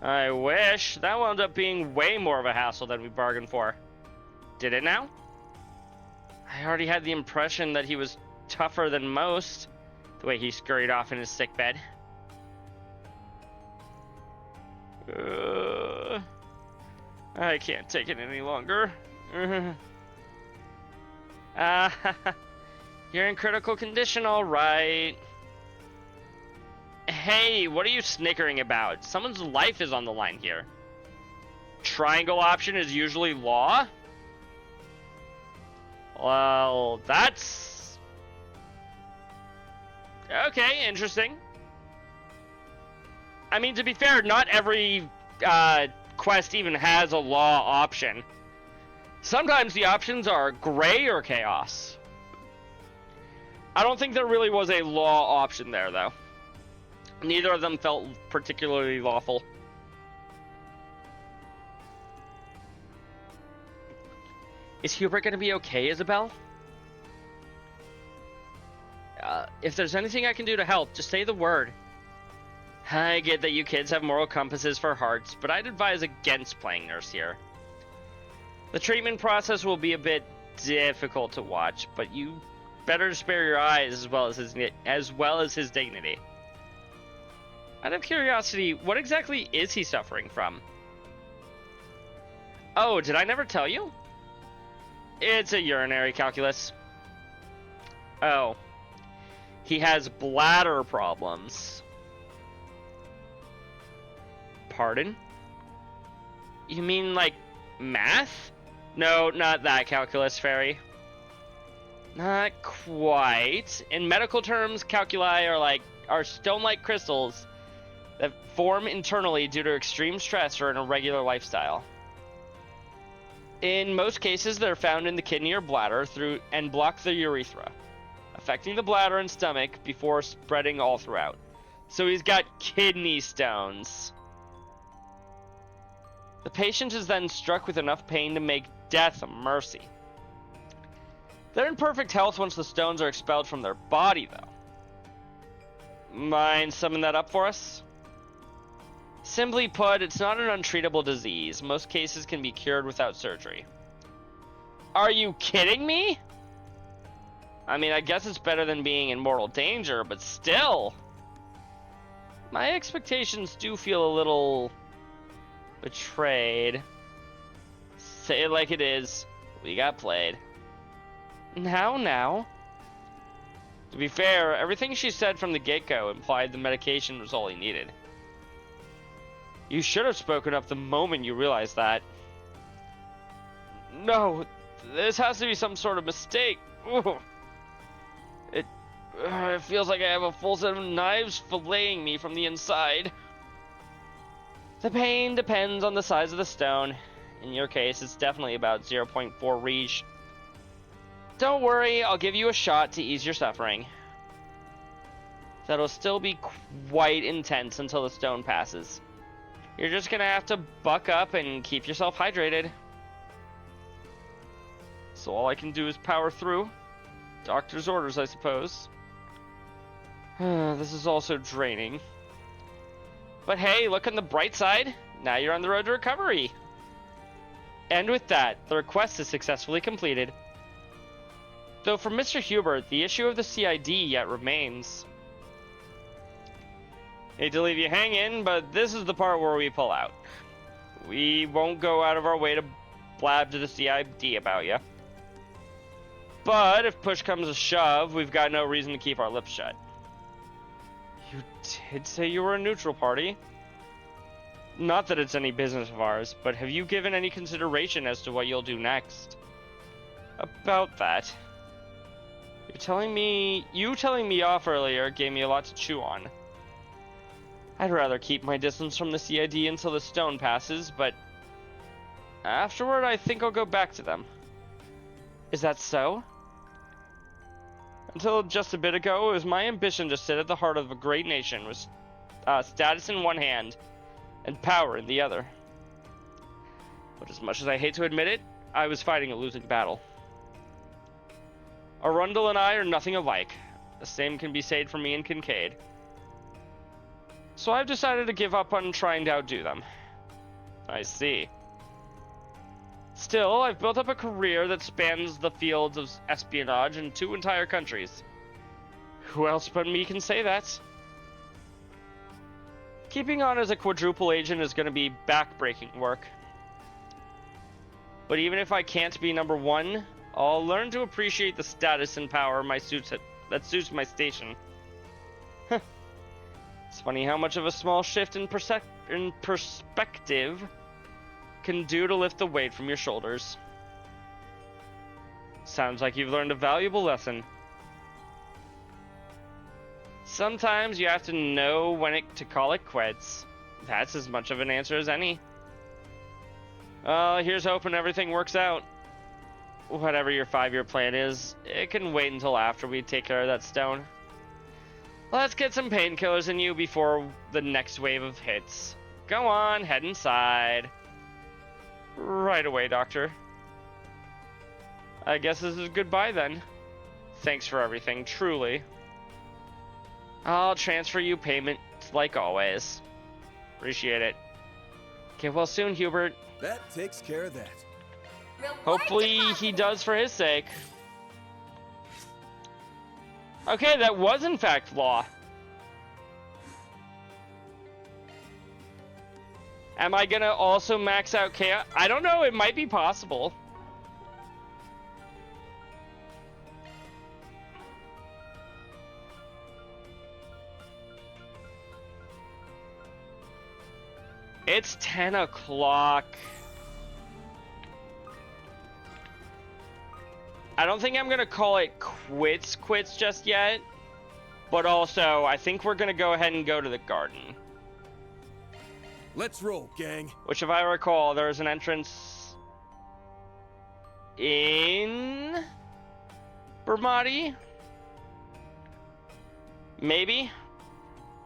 I wish. That wound up being way more of a hassle than we bargained for. Did it now? I already had the impression that he was tougher than most, the way he scurried off in his sickbed. I can't take it any longer. You're in critical condition, all right. Hey, what are you snickering about? Someone's life is on the line here. Triangle option is usually law? Well, that's... okay, interesting. I mean, to be fair, not every quest even has a law option. Sometimes the options are gray or chaos. I don't think there really was a law option there, though. Neither of them felt particularly lawful. Is Hubert gonna be okay, Isabel? If there's anything I can do to help, just say the word. I get that you kids have moral compasses for hearts, but I'd advise against playing nurse here. The treatment process will be a bit difficult to watch, but you better spare your eyes as well as his dignity. Out of curiosity, what exactly is he suffering from? Oh, did I never tell you? It's a urinary calculus. Oh. He has bladder problems. Pardon? You mean like math? No, not that calculus, fairy. Not quite. In medical terms, calculi are stone-like crystals that form internally due to extreme stress or an irregular lifestyle. In most cases, they're found in the kidney or bladder and block the urethra, affecting the bladder and stomach before spreading all throughout. So he's got kidney stones. The patient is then struck with enough pain to make death a mercy. They're in perfect health once the stones are expelled from their body, though. Mind summing that up for us? Simply put, it's not an untreatable disease. Most cases can be cured without surgery. Are you kidding me? I mean, I guess it's better than being in mortal danger, but still. My expectations do feel a little betrayed. Say it like it is. We got played. Now. To be fair, everything she said from the get-go implied the medication was all he needed. You should have spoken up the moment you realized that. No, this has to be some sort of mistake. Ooh. It feels like I have a full set of knives filleting me from the inside. The pain depends on the size of the stone. In your case, it's definitely about 0.4 Rege. Don't worry, I'll give you a shot to ease your suffering. That'll still be quite intense until the stone passes. You're just gonna have to buck up and keep yourself hydrated. So all I can do is power through. Doctor's orders, I suppose. This is also draining. But hey, look on the bright side. Now you're on the road to recovery. And with that, the request is successfully completed. Though for Mr. Hubert, the issue of the CID yet remains. Hate to leave you hanging, but this is the part where we pull out. We won't go out of our way to blab to the CID about you. But if push comes to shove, we've got no reason to keep our lips shut. You did say you were a neutral party. Not that it's any business of ours, but have you given any consideration as to what you'll do next? About that. You telling me off earlier gave me a lot to chew on. I'd rather keep my distance from the CID until the stone passes, but afterward I think I'll go back to them. Is that so? Until just a bit ago, it was my ambition to sit at the heart of a great nation with status in one hand and power in the other. But as much as I hate to admit it, I was fighting a losing battle. Arundel and I are nothing alike. The same can be said for me and Kincaid. So I've decided to give up on trying to outdo them. I see. Still, I've built up a career that spans the fields of espionage in 2 entire countries. Who else but me can say that? Keeping on as a quadruple agent is going to be back-breaking work. But even if I can't be number 1, I'll learn to appreciate the status and power that suits my station. It's funny how much of a small shift in perspective can do to lift the weight from your shoulders. Sounds like you've learned a valuable lesson. Sometimes you have to know when to call it quits. That's as much of an answer as any. Here's hoping everything works out. Whatever your 5-year plan is, it can wait until after we take care of that stone. Let's get some painkillers in you before the next wave of hits. Go on, head inside. Right away, Doctor. I guess this is goodbye then. Thanks for everything, truly. I'll transfer you payment like always. Appreciate it. Get well soon, Hubert. That takes care of that. Hopefully he does for his sake. Okay, that was in fact law. Am I gonna also max out chaos? I don't know, it might be possible. It's 10 o'clock. I don't think I'm gonna call it quits just yet. But also, I think we're gonna go ahead and go to the garden. Let's roll, gang. Which, if I recall, there's an entrance in Bermati? Maybe?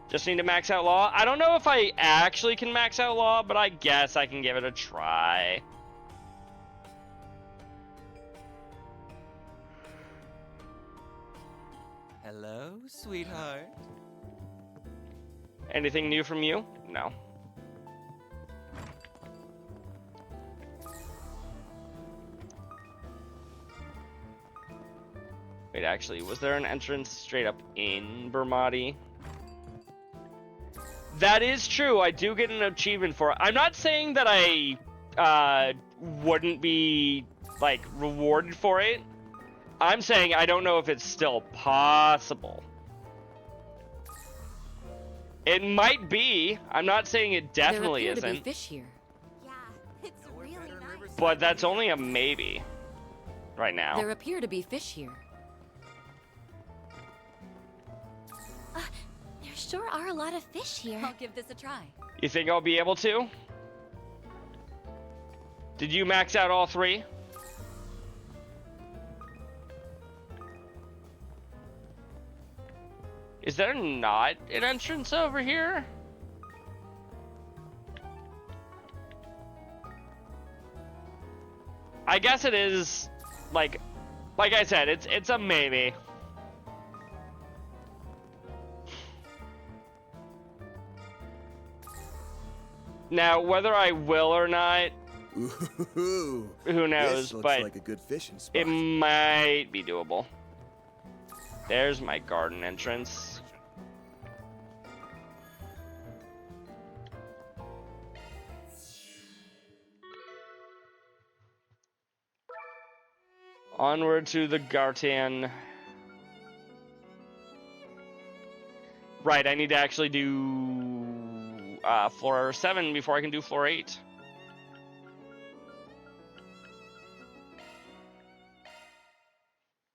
Just need to max out law. I don't know if I actually can max out law, but I guess I can give it a try. Hello, sweetheart. Anything new from you? No. Wait, actually, was there an entrance straight up in Bermati? That is true. I do get an achievement for it. I'm not saying that I wouldn't be, like, rewarded for it. I'm saying I don't know if it's still possible. It might be. I'm not saying it definitely there appear isn't. To be fish here. Yeah, it's really nice. But that's only a maybe right now. There appear to be fish here. There sure are a lot of fish here. I'll give this a try. You think I'll be able to? Did you max out all three? Is there not an entrance over here? I guess it is, like I said, it's a maybe. Now, whether I will or not, Ooh, who knows, this looks but like a good fishing spot. it might be doable. There's my garden entrance. Onward to the Gartan. Right, I need to actually do floor 7 before I can do floor 8.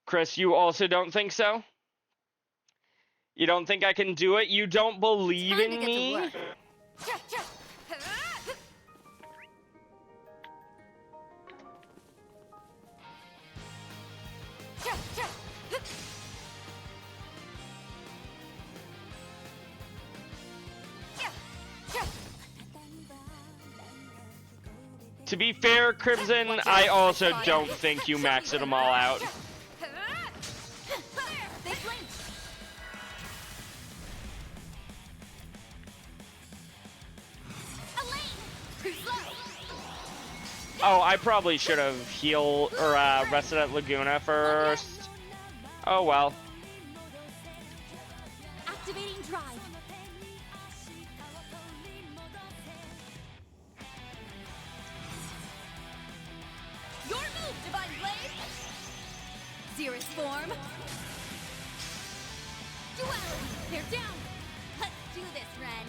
Chris, you also don't think so? You don't think I can do it? You don't believe in me? To be fair, Crimson, I also don't think you maxed them all out. Oh, I probably should have healed or rested at Laguna first. Oh well. Activating drive. Your move, Divine Blade. Xerus form. Duality. They're down. Let's do this, Ren.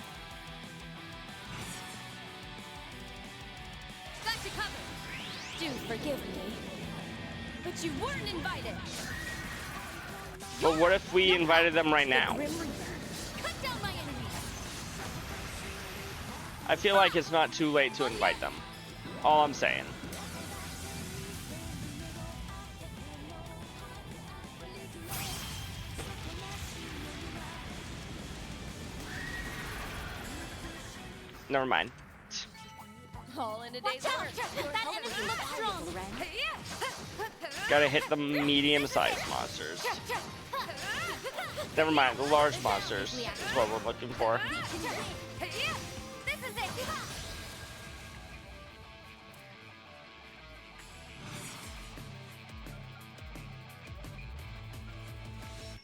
Got you covered. Do forgive me, but you weren't invited. But what if we invited them right now? Cut down my enemies. I feel like it's not too late to invite them. All I'm saying. Never mind. All in a day's work. That enemy looks strong, Ren. Gotta hit the medium-sized monsters. Never mind, the large monsters is what we're looking for. This is it.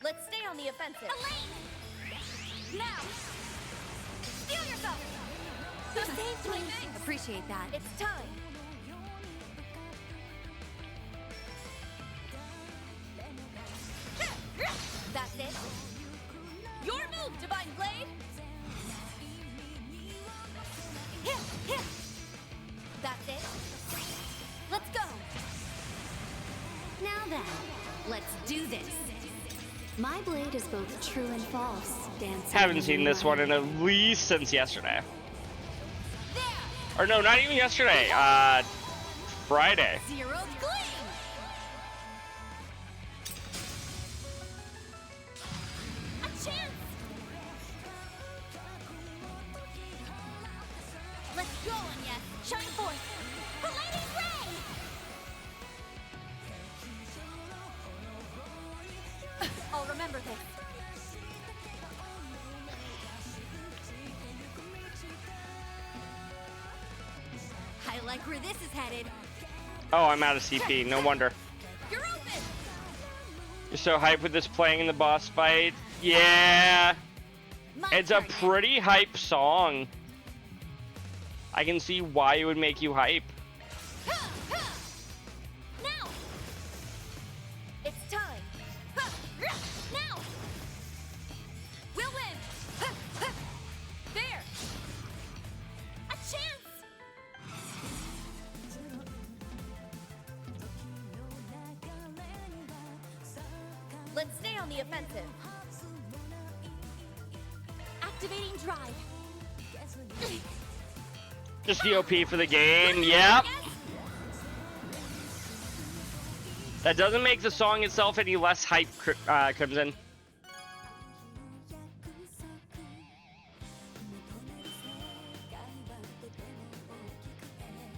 Let's stay on the offensive. Elaine! Now! Steal yourself! You saved me. Appreciate that. It's time. That's it. Your move, Divine Blade! That's it. Let's go! Now then, let's do this. My blade is both true and false, dancing. Haven't seen this one in at least since yesterday. Or no, not even yesterday. Friday. Zero gleam! A chance! Let's go, Anya! Shine forth! Palladian Ray! I'll remember this. I like where this is headed. Oh, I'm out of CP. No wonder. You're open! You're so hyped with this playing in the boss fight. Yeah. It's a pretty hype song. I can see why it would make you hype. Now! It's time! Now! We'll win! There! A chance! Let's stay on the offensive. Activating drive. Just the OP for the game. Yep. That doesn't make the song itself any less hype, Crimson.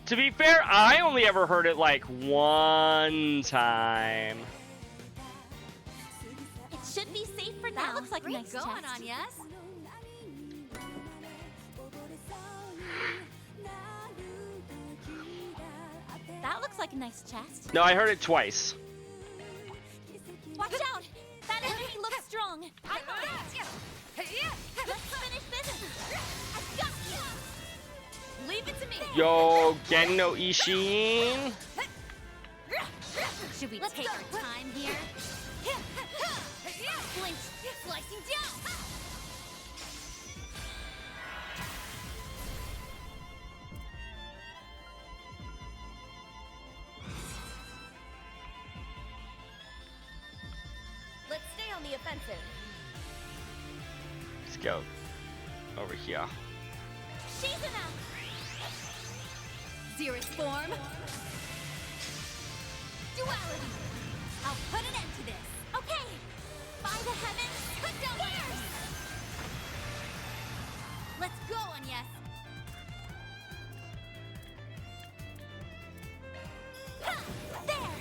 To be fair, I only ever heard it like one time. It should be safe for now. That looks like a nice going chest. on, yes? That looks like a nice chest. No, I heard it twice. Watch out! That enemy looks strong. I got it. Let's finish business. I got you. Leave it to me. Yo, Gen no Ishin. Should we take our time here? Flinch, slicing down. Let's stay on the offensive. Let's go over here. Shizuna! Zerus form. Duality. I'll put an end to this. Okay. By the heavens, put down here. Let's go, Agnes. There.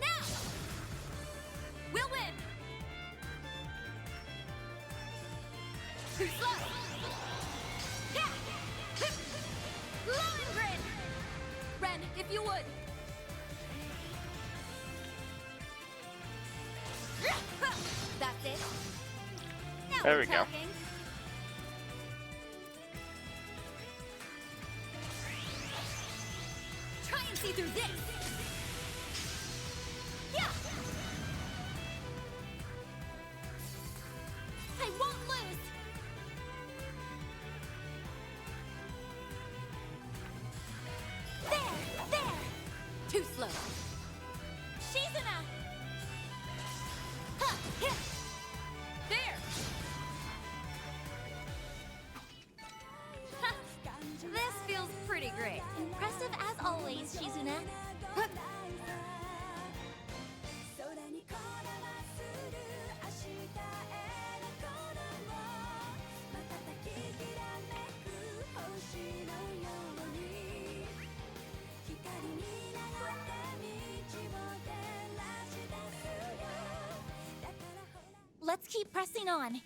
Now. We'll win. Too slow. Yeah. Lohengrin. Ren, if you would. That's it. Now There we're we go. talking. Try and see through this. Yeah. I won't lose. There. Too slow. Shizuna. There! This feels pretty great. Impressive as always, Shizuna. Let's Let's keep pressing on.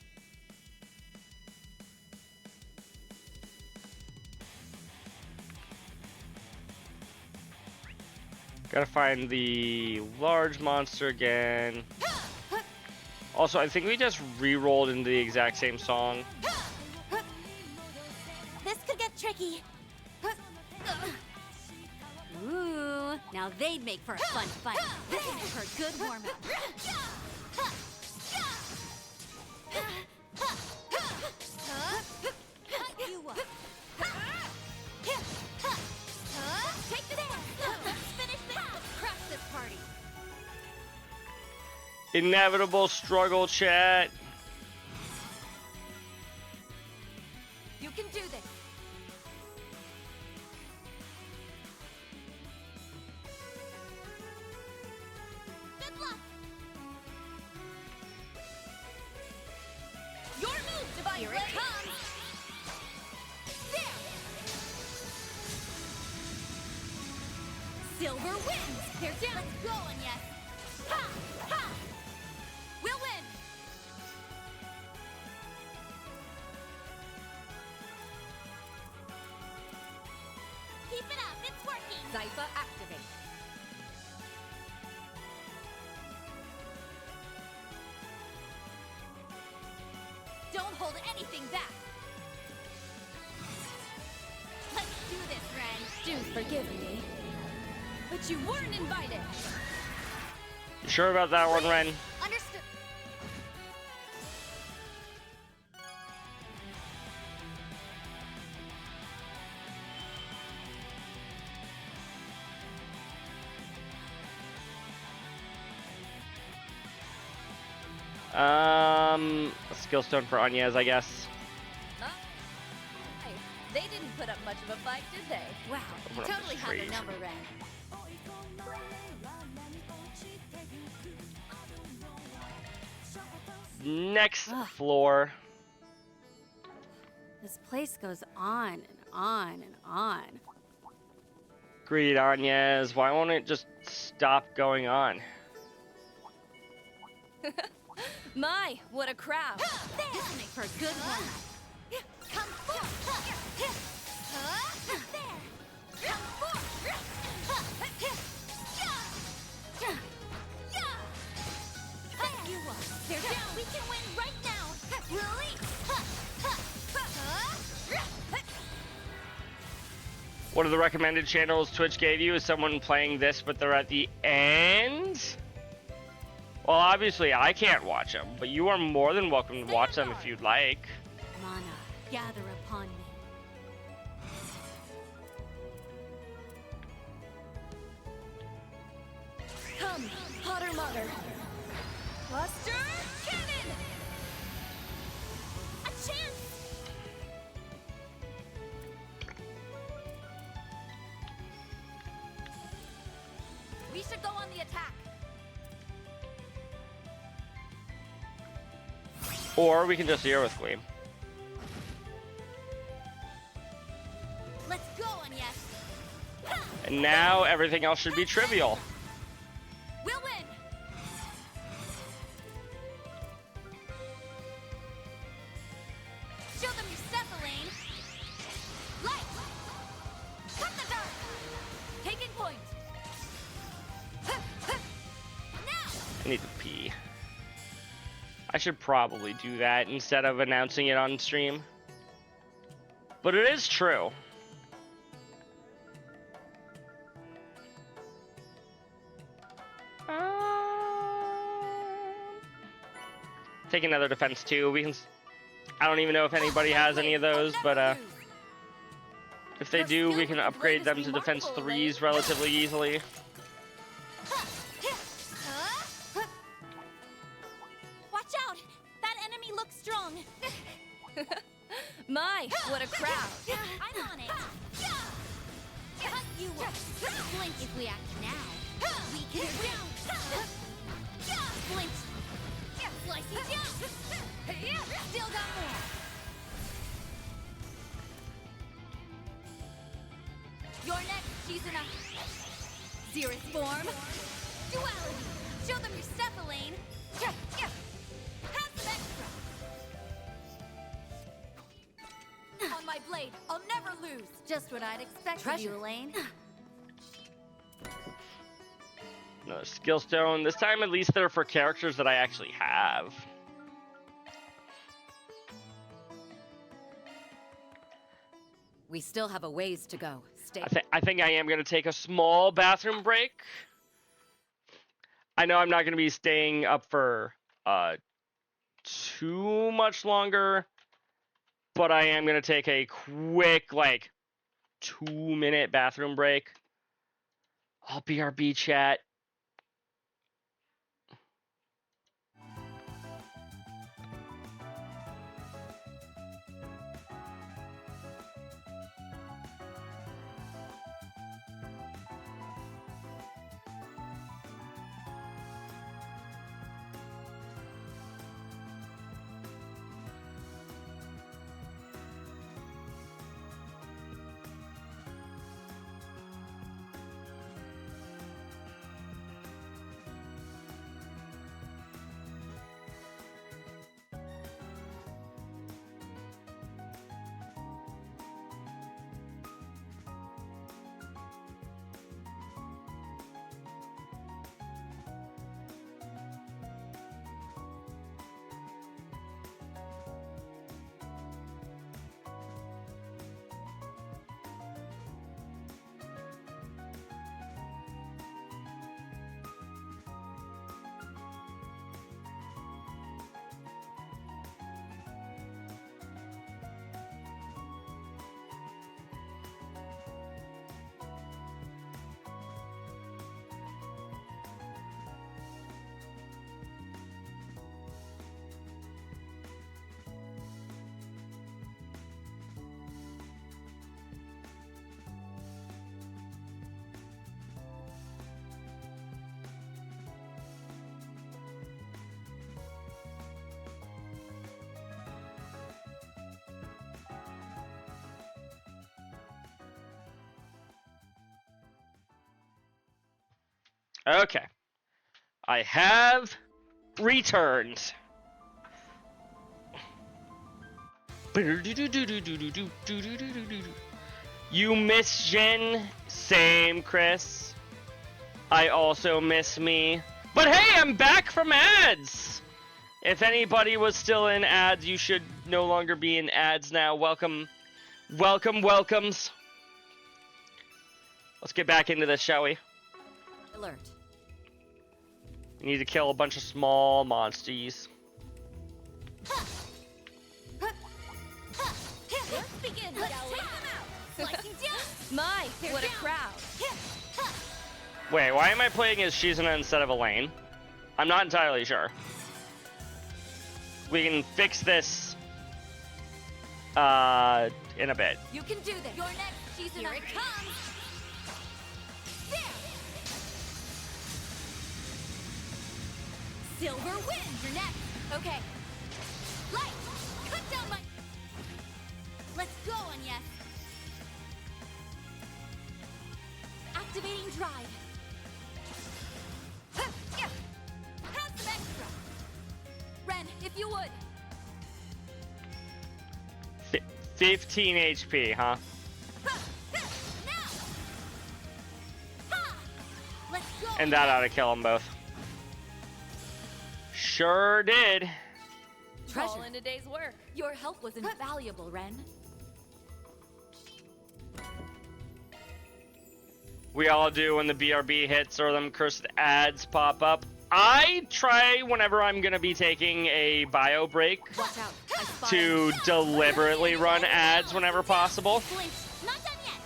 Gotta find the large monster again. Also, I think we just re-rolled into the exact same song. This could get tricky. Ooh, now they'd make for a fun fight. This will make for a good warm-up. You up. Take this one. Let's finish this. Let's crush this party. Inevitable struggle, chat. You can do this. Good luck. Your move, Divine Here it Blade. comes. There. Silver wins. They're down. Let's go, Agnes. Ha! Ha! We'll win. Keep it up. It's working. Zypher activate. Don't hold anything back. Let's do this, Ren. Do forgive me, but you weren't invited. You sure about that one, Ren? Understood. A skill stone for Agnes, I guess. Hey, they didn't put up much of a fight, did they? Wow, you Open up totally this have the trade. number, Ren. Next floor. This place goes on and on and on. Greed, Agnes. Why won't it just stop going on? My, what a crowd. This will make for a good one. Come forth. There. Come forth. Cut you up. They're down. We can win right now. Release. One of the recommended channels Twitch gave you is someone playing this, but they're at the end? Well, obviously I can't watch them, but you are more than welcome to watch them if you'd like. Mana, gather upon me. Come, hotter mother. Buster Cannon! A chance. We should go on the attack. Or we can just zero with Gleam. Let's go, Agnes. And now everything else should be trivial. We'll win. Show them your step, Elaine. Light. Cut the dark. Taking point. Now. I need to pee. I should probably do that instead of announcing it on stream. But it is true. Take another defense too. We can. I don't even know if anybody has any of those, but if they do, we can upgrade them to defense 3s relatively easily. Watch out! That enemy looks strong. My, what a crowd. I'm on it. Cut you up. Blink if we act now. We can win. Blink. Slicey jump. Still got more. You're next, Shizuna. Zerus form. Duality. Show them your step, Elaine. Have On my blade, I'll never lose. Just what I'd expect of you, Elaine. Another skill stone. This time, at least they're for characters that I actually have. We still have a ways to go. Stay. I think I am going to take a small bathroom break. I know I'm not going to be staying up for too much longer, but I am going to take a quick, like, 2-minute bathroom break. I'll BRB chat. Okay. I have returned. You miss Jen? Same, Chris. I also miss me. But hey, I'm back from ads! If anybody was still in ads, you should no longer be in ads now. Welcome. Welcomes. Let's get back into this, shall we? Alert. We need to kill a bunch of small monsters. Let's begin, shall we? Slicing down. My, what a crowd. Wait, why am I playing as Shizuna instead of Elaine? I'm not entirely sure. We can fix this in a bit. You can do this. Your next season. Here it comes. There. Silver wins. You're next. Okay. Light. Cut down my. Let's go, Anya. Activating drive. Have some extra. Ren, if you would. 15 HP, huh? And that ought to kill them both. Sure did. Treasure in a day's work. Your help was invaluable, Ren. We all do when the BRB hits or them cursed ads pop up. I try whenever I'm going to be taking a bio break to deliberately run ads whenever possible. Not done yet.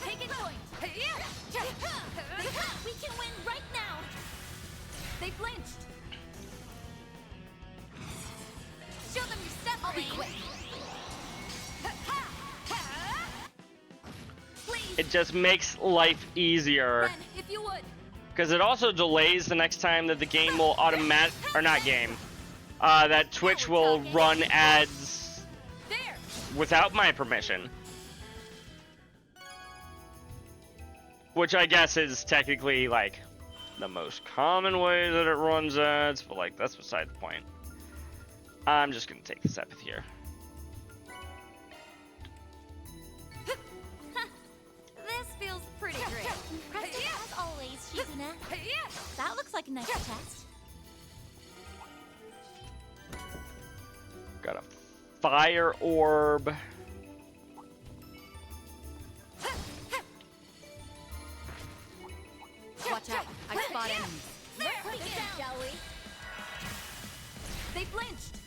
Take it point. We can win right now. They flinched. Show them your step. I'll be quick. It just makes life easier. If you would. Because it also delays the next time that the game will that Twitch will run ads without my permission. Which I guess is technically, like, the most common way that it runs ads, but, like, that's beside the point. I'm just gonna take the Sepith here. This feels pretty great. Impressive as always, Shizuna. That looks like a nice test. Got a fire orb. Watch out, I spot enemies. Let's begin, shall we? They flinched.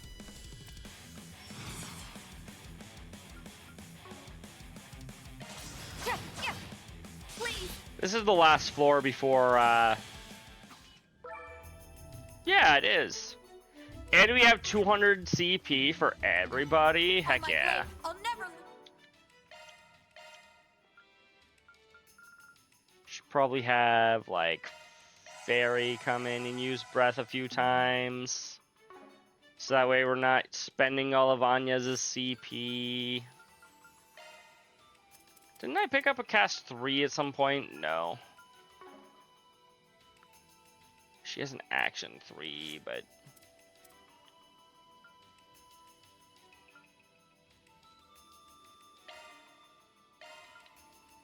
Please. This is the last floor before, yeah, it is. And we have 200 CP for everybody. Heck yeah. I'll never. Should probably have, like, Fairy come in and use Breath a few times. So that way we're not spending all of Anya's CP. Didn't I pick up a cast 3 at some point? No. She has an action 3, but...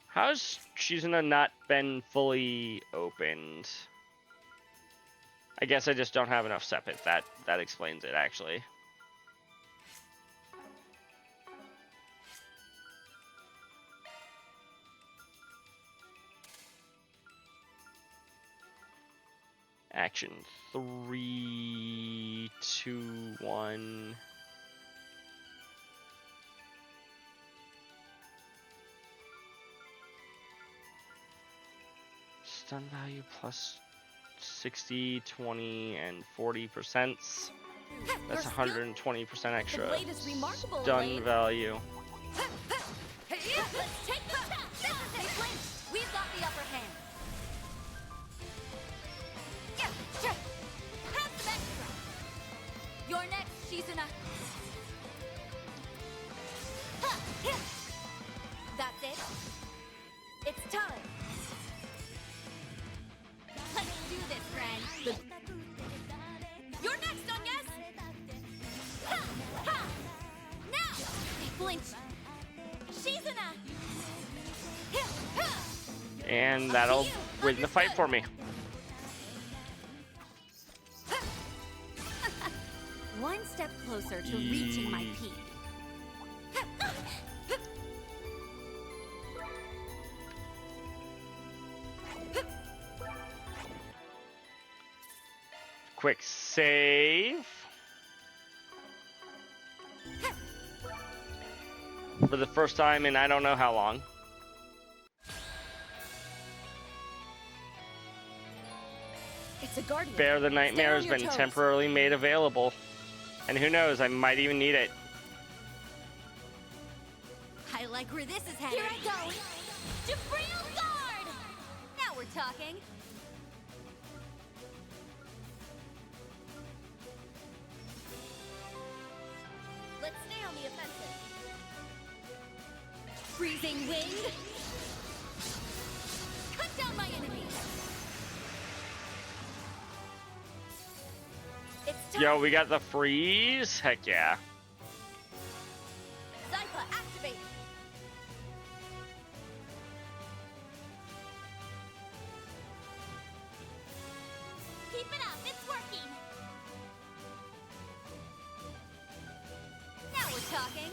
How's Shizuna not been fully opened? I guess I just don't have enough Sepith. That explains it, actually. Action 3, 2, 1. Stun value plus 60, 20, and 40%. That's 120% extra stun value. Let's take the test. They flinched. We've got the upper hand. Have some extra. You're next, Shizuna. That's it. It's time. Let's do this, friend. You're next, Onyes. Ha! Ha! Now! They flinched. Shizuna. And that'll win the fight for me. One step closer to reaching my peak. Quick save. For the first time in I don't know how long. It's a guardian. Bear the Nightmare has been temporarily made available. And who knows, I might even need it. I like where this is headed. Here I go. Jabril Guard! Now we're talking. Let's stay on the offensive. Freezing wind. Cut down my enemies. It's time. Yo, we got the freeze? Heck yeah. Zypha, activate. Keep it up, it's working. Now we're talking.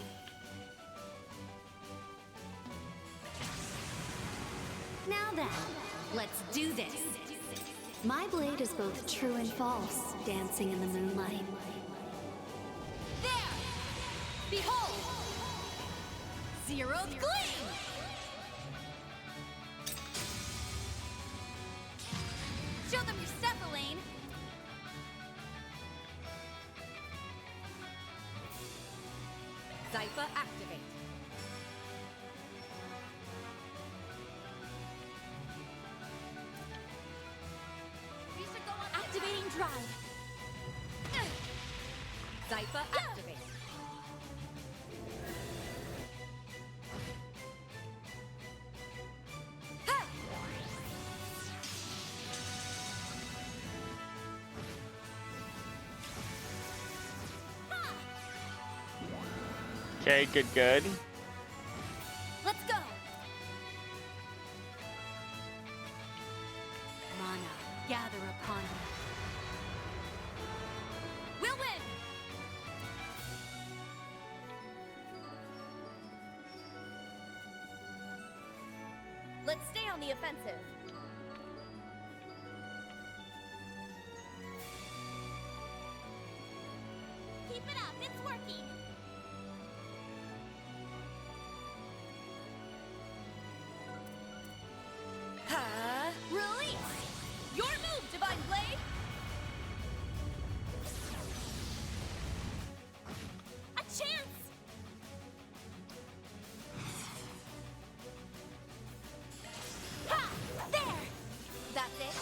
Now then, let's do this. My blade is both true and false, dancing in the moonlight. There! Behold! Zero's Gleam! Show them your step, Elaine! Zypha, activate. We should go on activating drive. Zypha, activate. Okay, good, good. Let's go. Mana, gather upon me. We'll win. Let's stay on the offensive. Keep it up. It's working. Ha! Release. Your move, Divine Blade. A chance. Ha! There. That's it.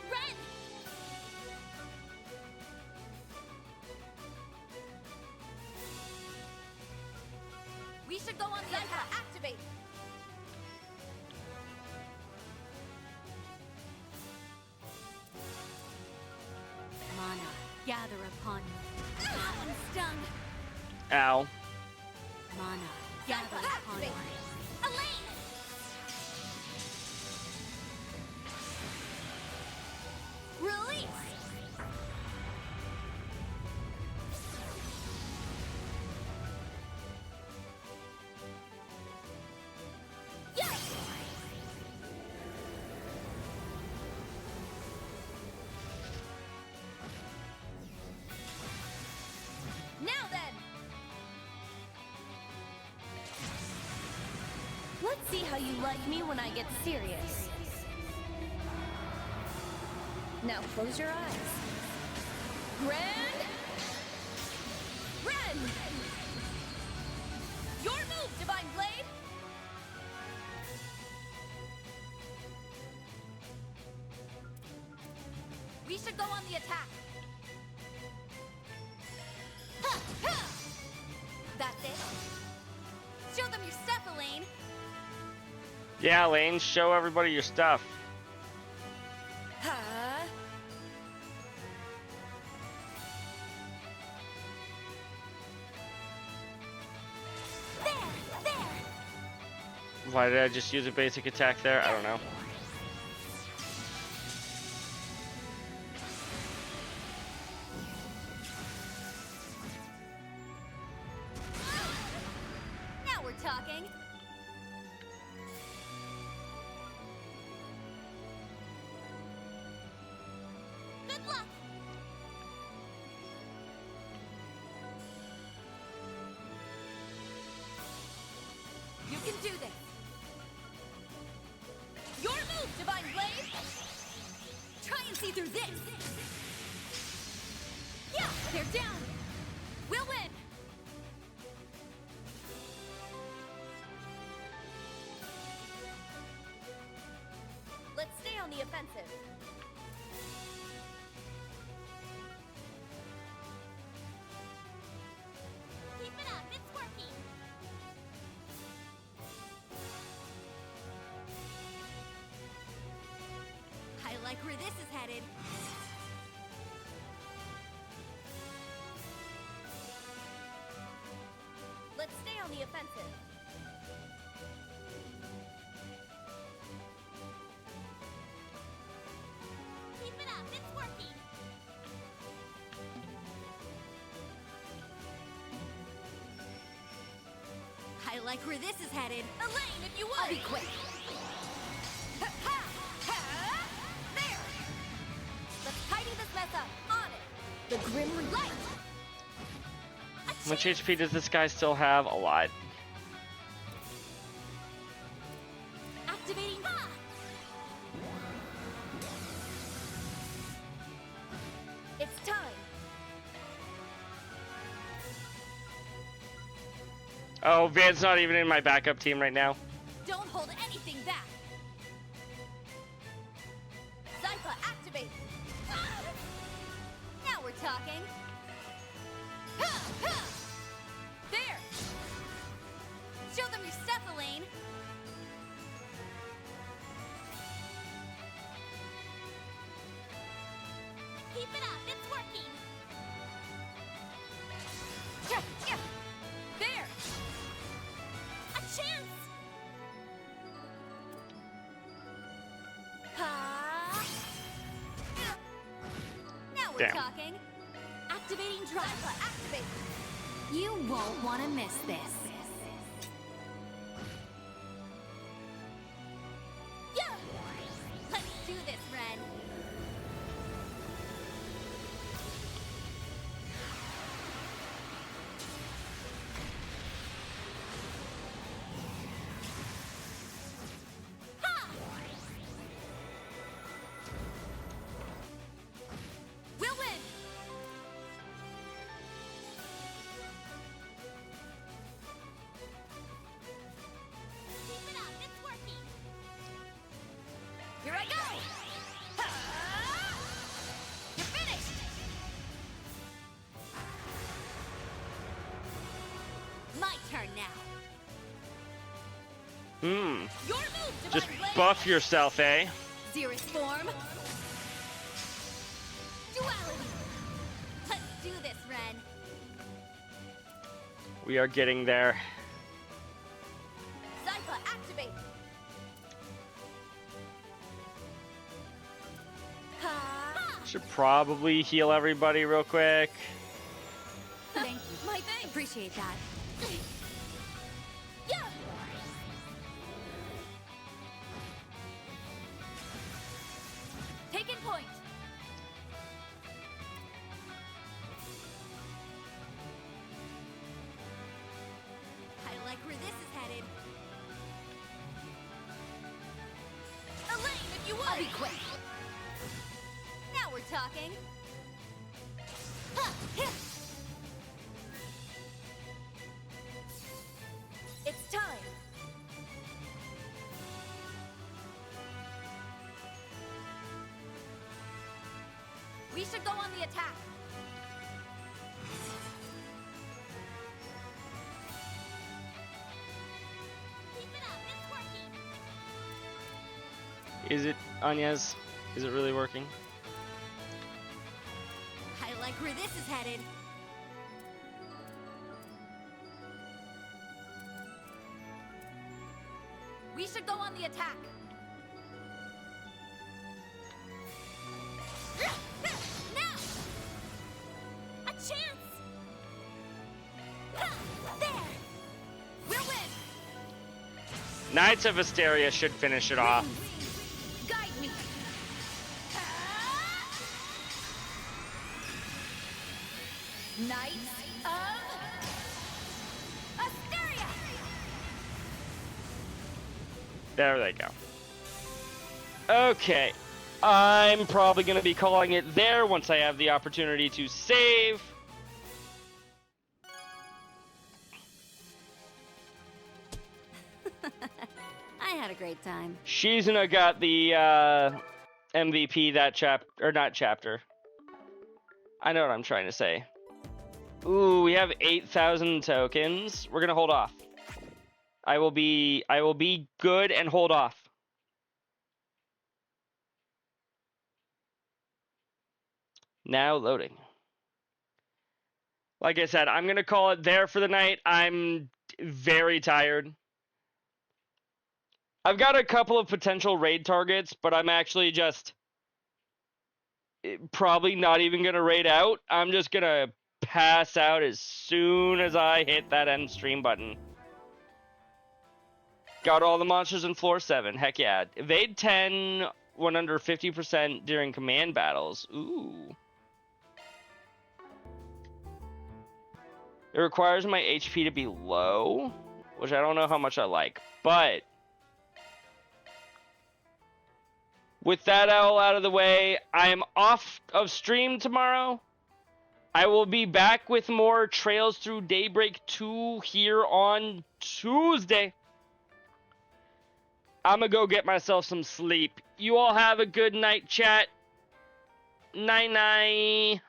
Ren. We should go on the attack. Activate. Mana, gather upon me. That one stung. Ow. Mana, gather upon me. Elaine! Release! Yes! Now then! Let's see how you like me when I get serious. Now close your eyes. Ren! Ren! Your move, Divine Blade! We should go on the attack. Ha! Ha! That's it. Show them your stuff, Elaine. Yeah, Lane, show everybody your stuff. Ha! There! There! Why did I just use a basic attack there? I don't know. Now we're talking. Good luck. You can do this. Your move, Divine Blade. Try and see through this. Yeah, they're down. We'll win. Let's stay on the offensive. Keep it up. It's working. I like where this is headed. Let's stay on the offensive. Keep it up. It's working. I like where this is headed. Elaine, if you would. I'll be quick. Ha, ha, ha. There. Let's tidy this mess up. On it. The Grim Light. How much HP does this guy still have? A lot. Activating. Ha. It's time. Oh, Van's not even in my backup team right now. Don't hold anything back. Zypha, activate. Now we're talking. Ha, ha. There. Show them your stuff, Elaine. Keep it up. It's working. Yeah, yeah. we're Damn. talking. Activating drive. Activate. You won't want to miss this. Yeah. Let's do this, Ren. Ha! We'll win. Keep it up. It's working. Here I go. Ha! You're finished. My turn now. Your move, Just Divine Blade. buff yourself, eh? Zerus form. Duality. Let's do this, Ren. We are getting there. Zypha, activate. Ha! Should probably heal everybody real quick. Thank you. My thing. Appreciate that. Yeah. Taking point. I like where this is headed. Elaine, if you would. I'll be quick. Now we're talking. Ha! Hit. It's time. We should go on the attack. Keep it up. It's working. Is it, Anya's? Is it really working? I like where this is headed. We should go on the attack. Now! A chance! There! We'll win! Knights of Asteria should finish it off. Guide me! Knights of Asteria! There they go. Okay. I'm probably going to be calling it there once I have the opportunity to save. I had a great time. Shizuna got the MVP that chapter. I know what I'm trying to say. Ooh, we have 8,000 tokens. We're going to hold off. I will be good and hold off. Now loading. Like I said, I'm going to call it there for the night. I'm very tired. I've got a couple of potential raid targets, but I'm actually just probably not even going to raid out. I'm just going to pass out as soon as I hit that end stream button. Got all the monsters in floor 7. Heck yeah. Evade 10 when under 50% during command battles. Ooh. It requires my HP to be low, which I don't know how much I like. But with that all out of the way, I am off of stream tomorrow. I will be back with more Trails Through Daybreak 2 here on Tuesday. I'm gonna go get myself some sleep. You all have a good night, chat. Night-night.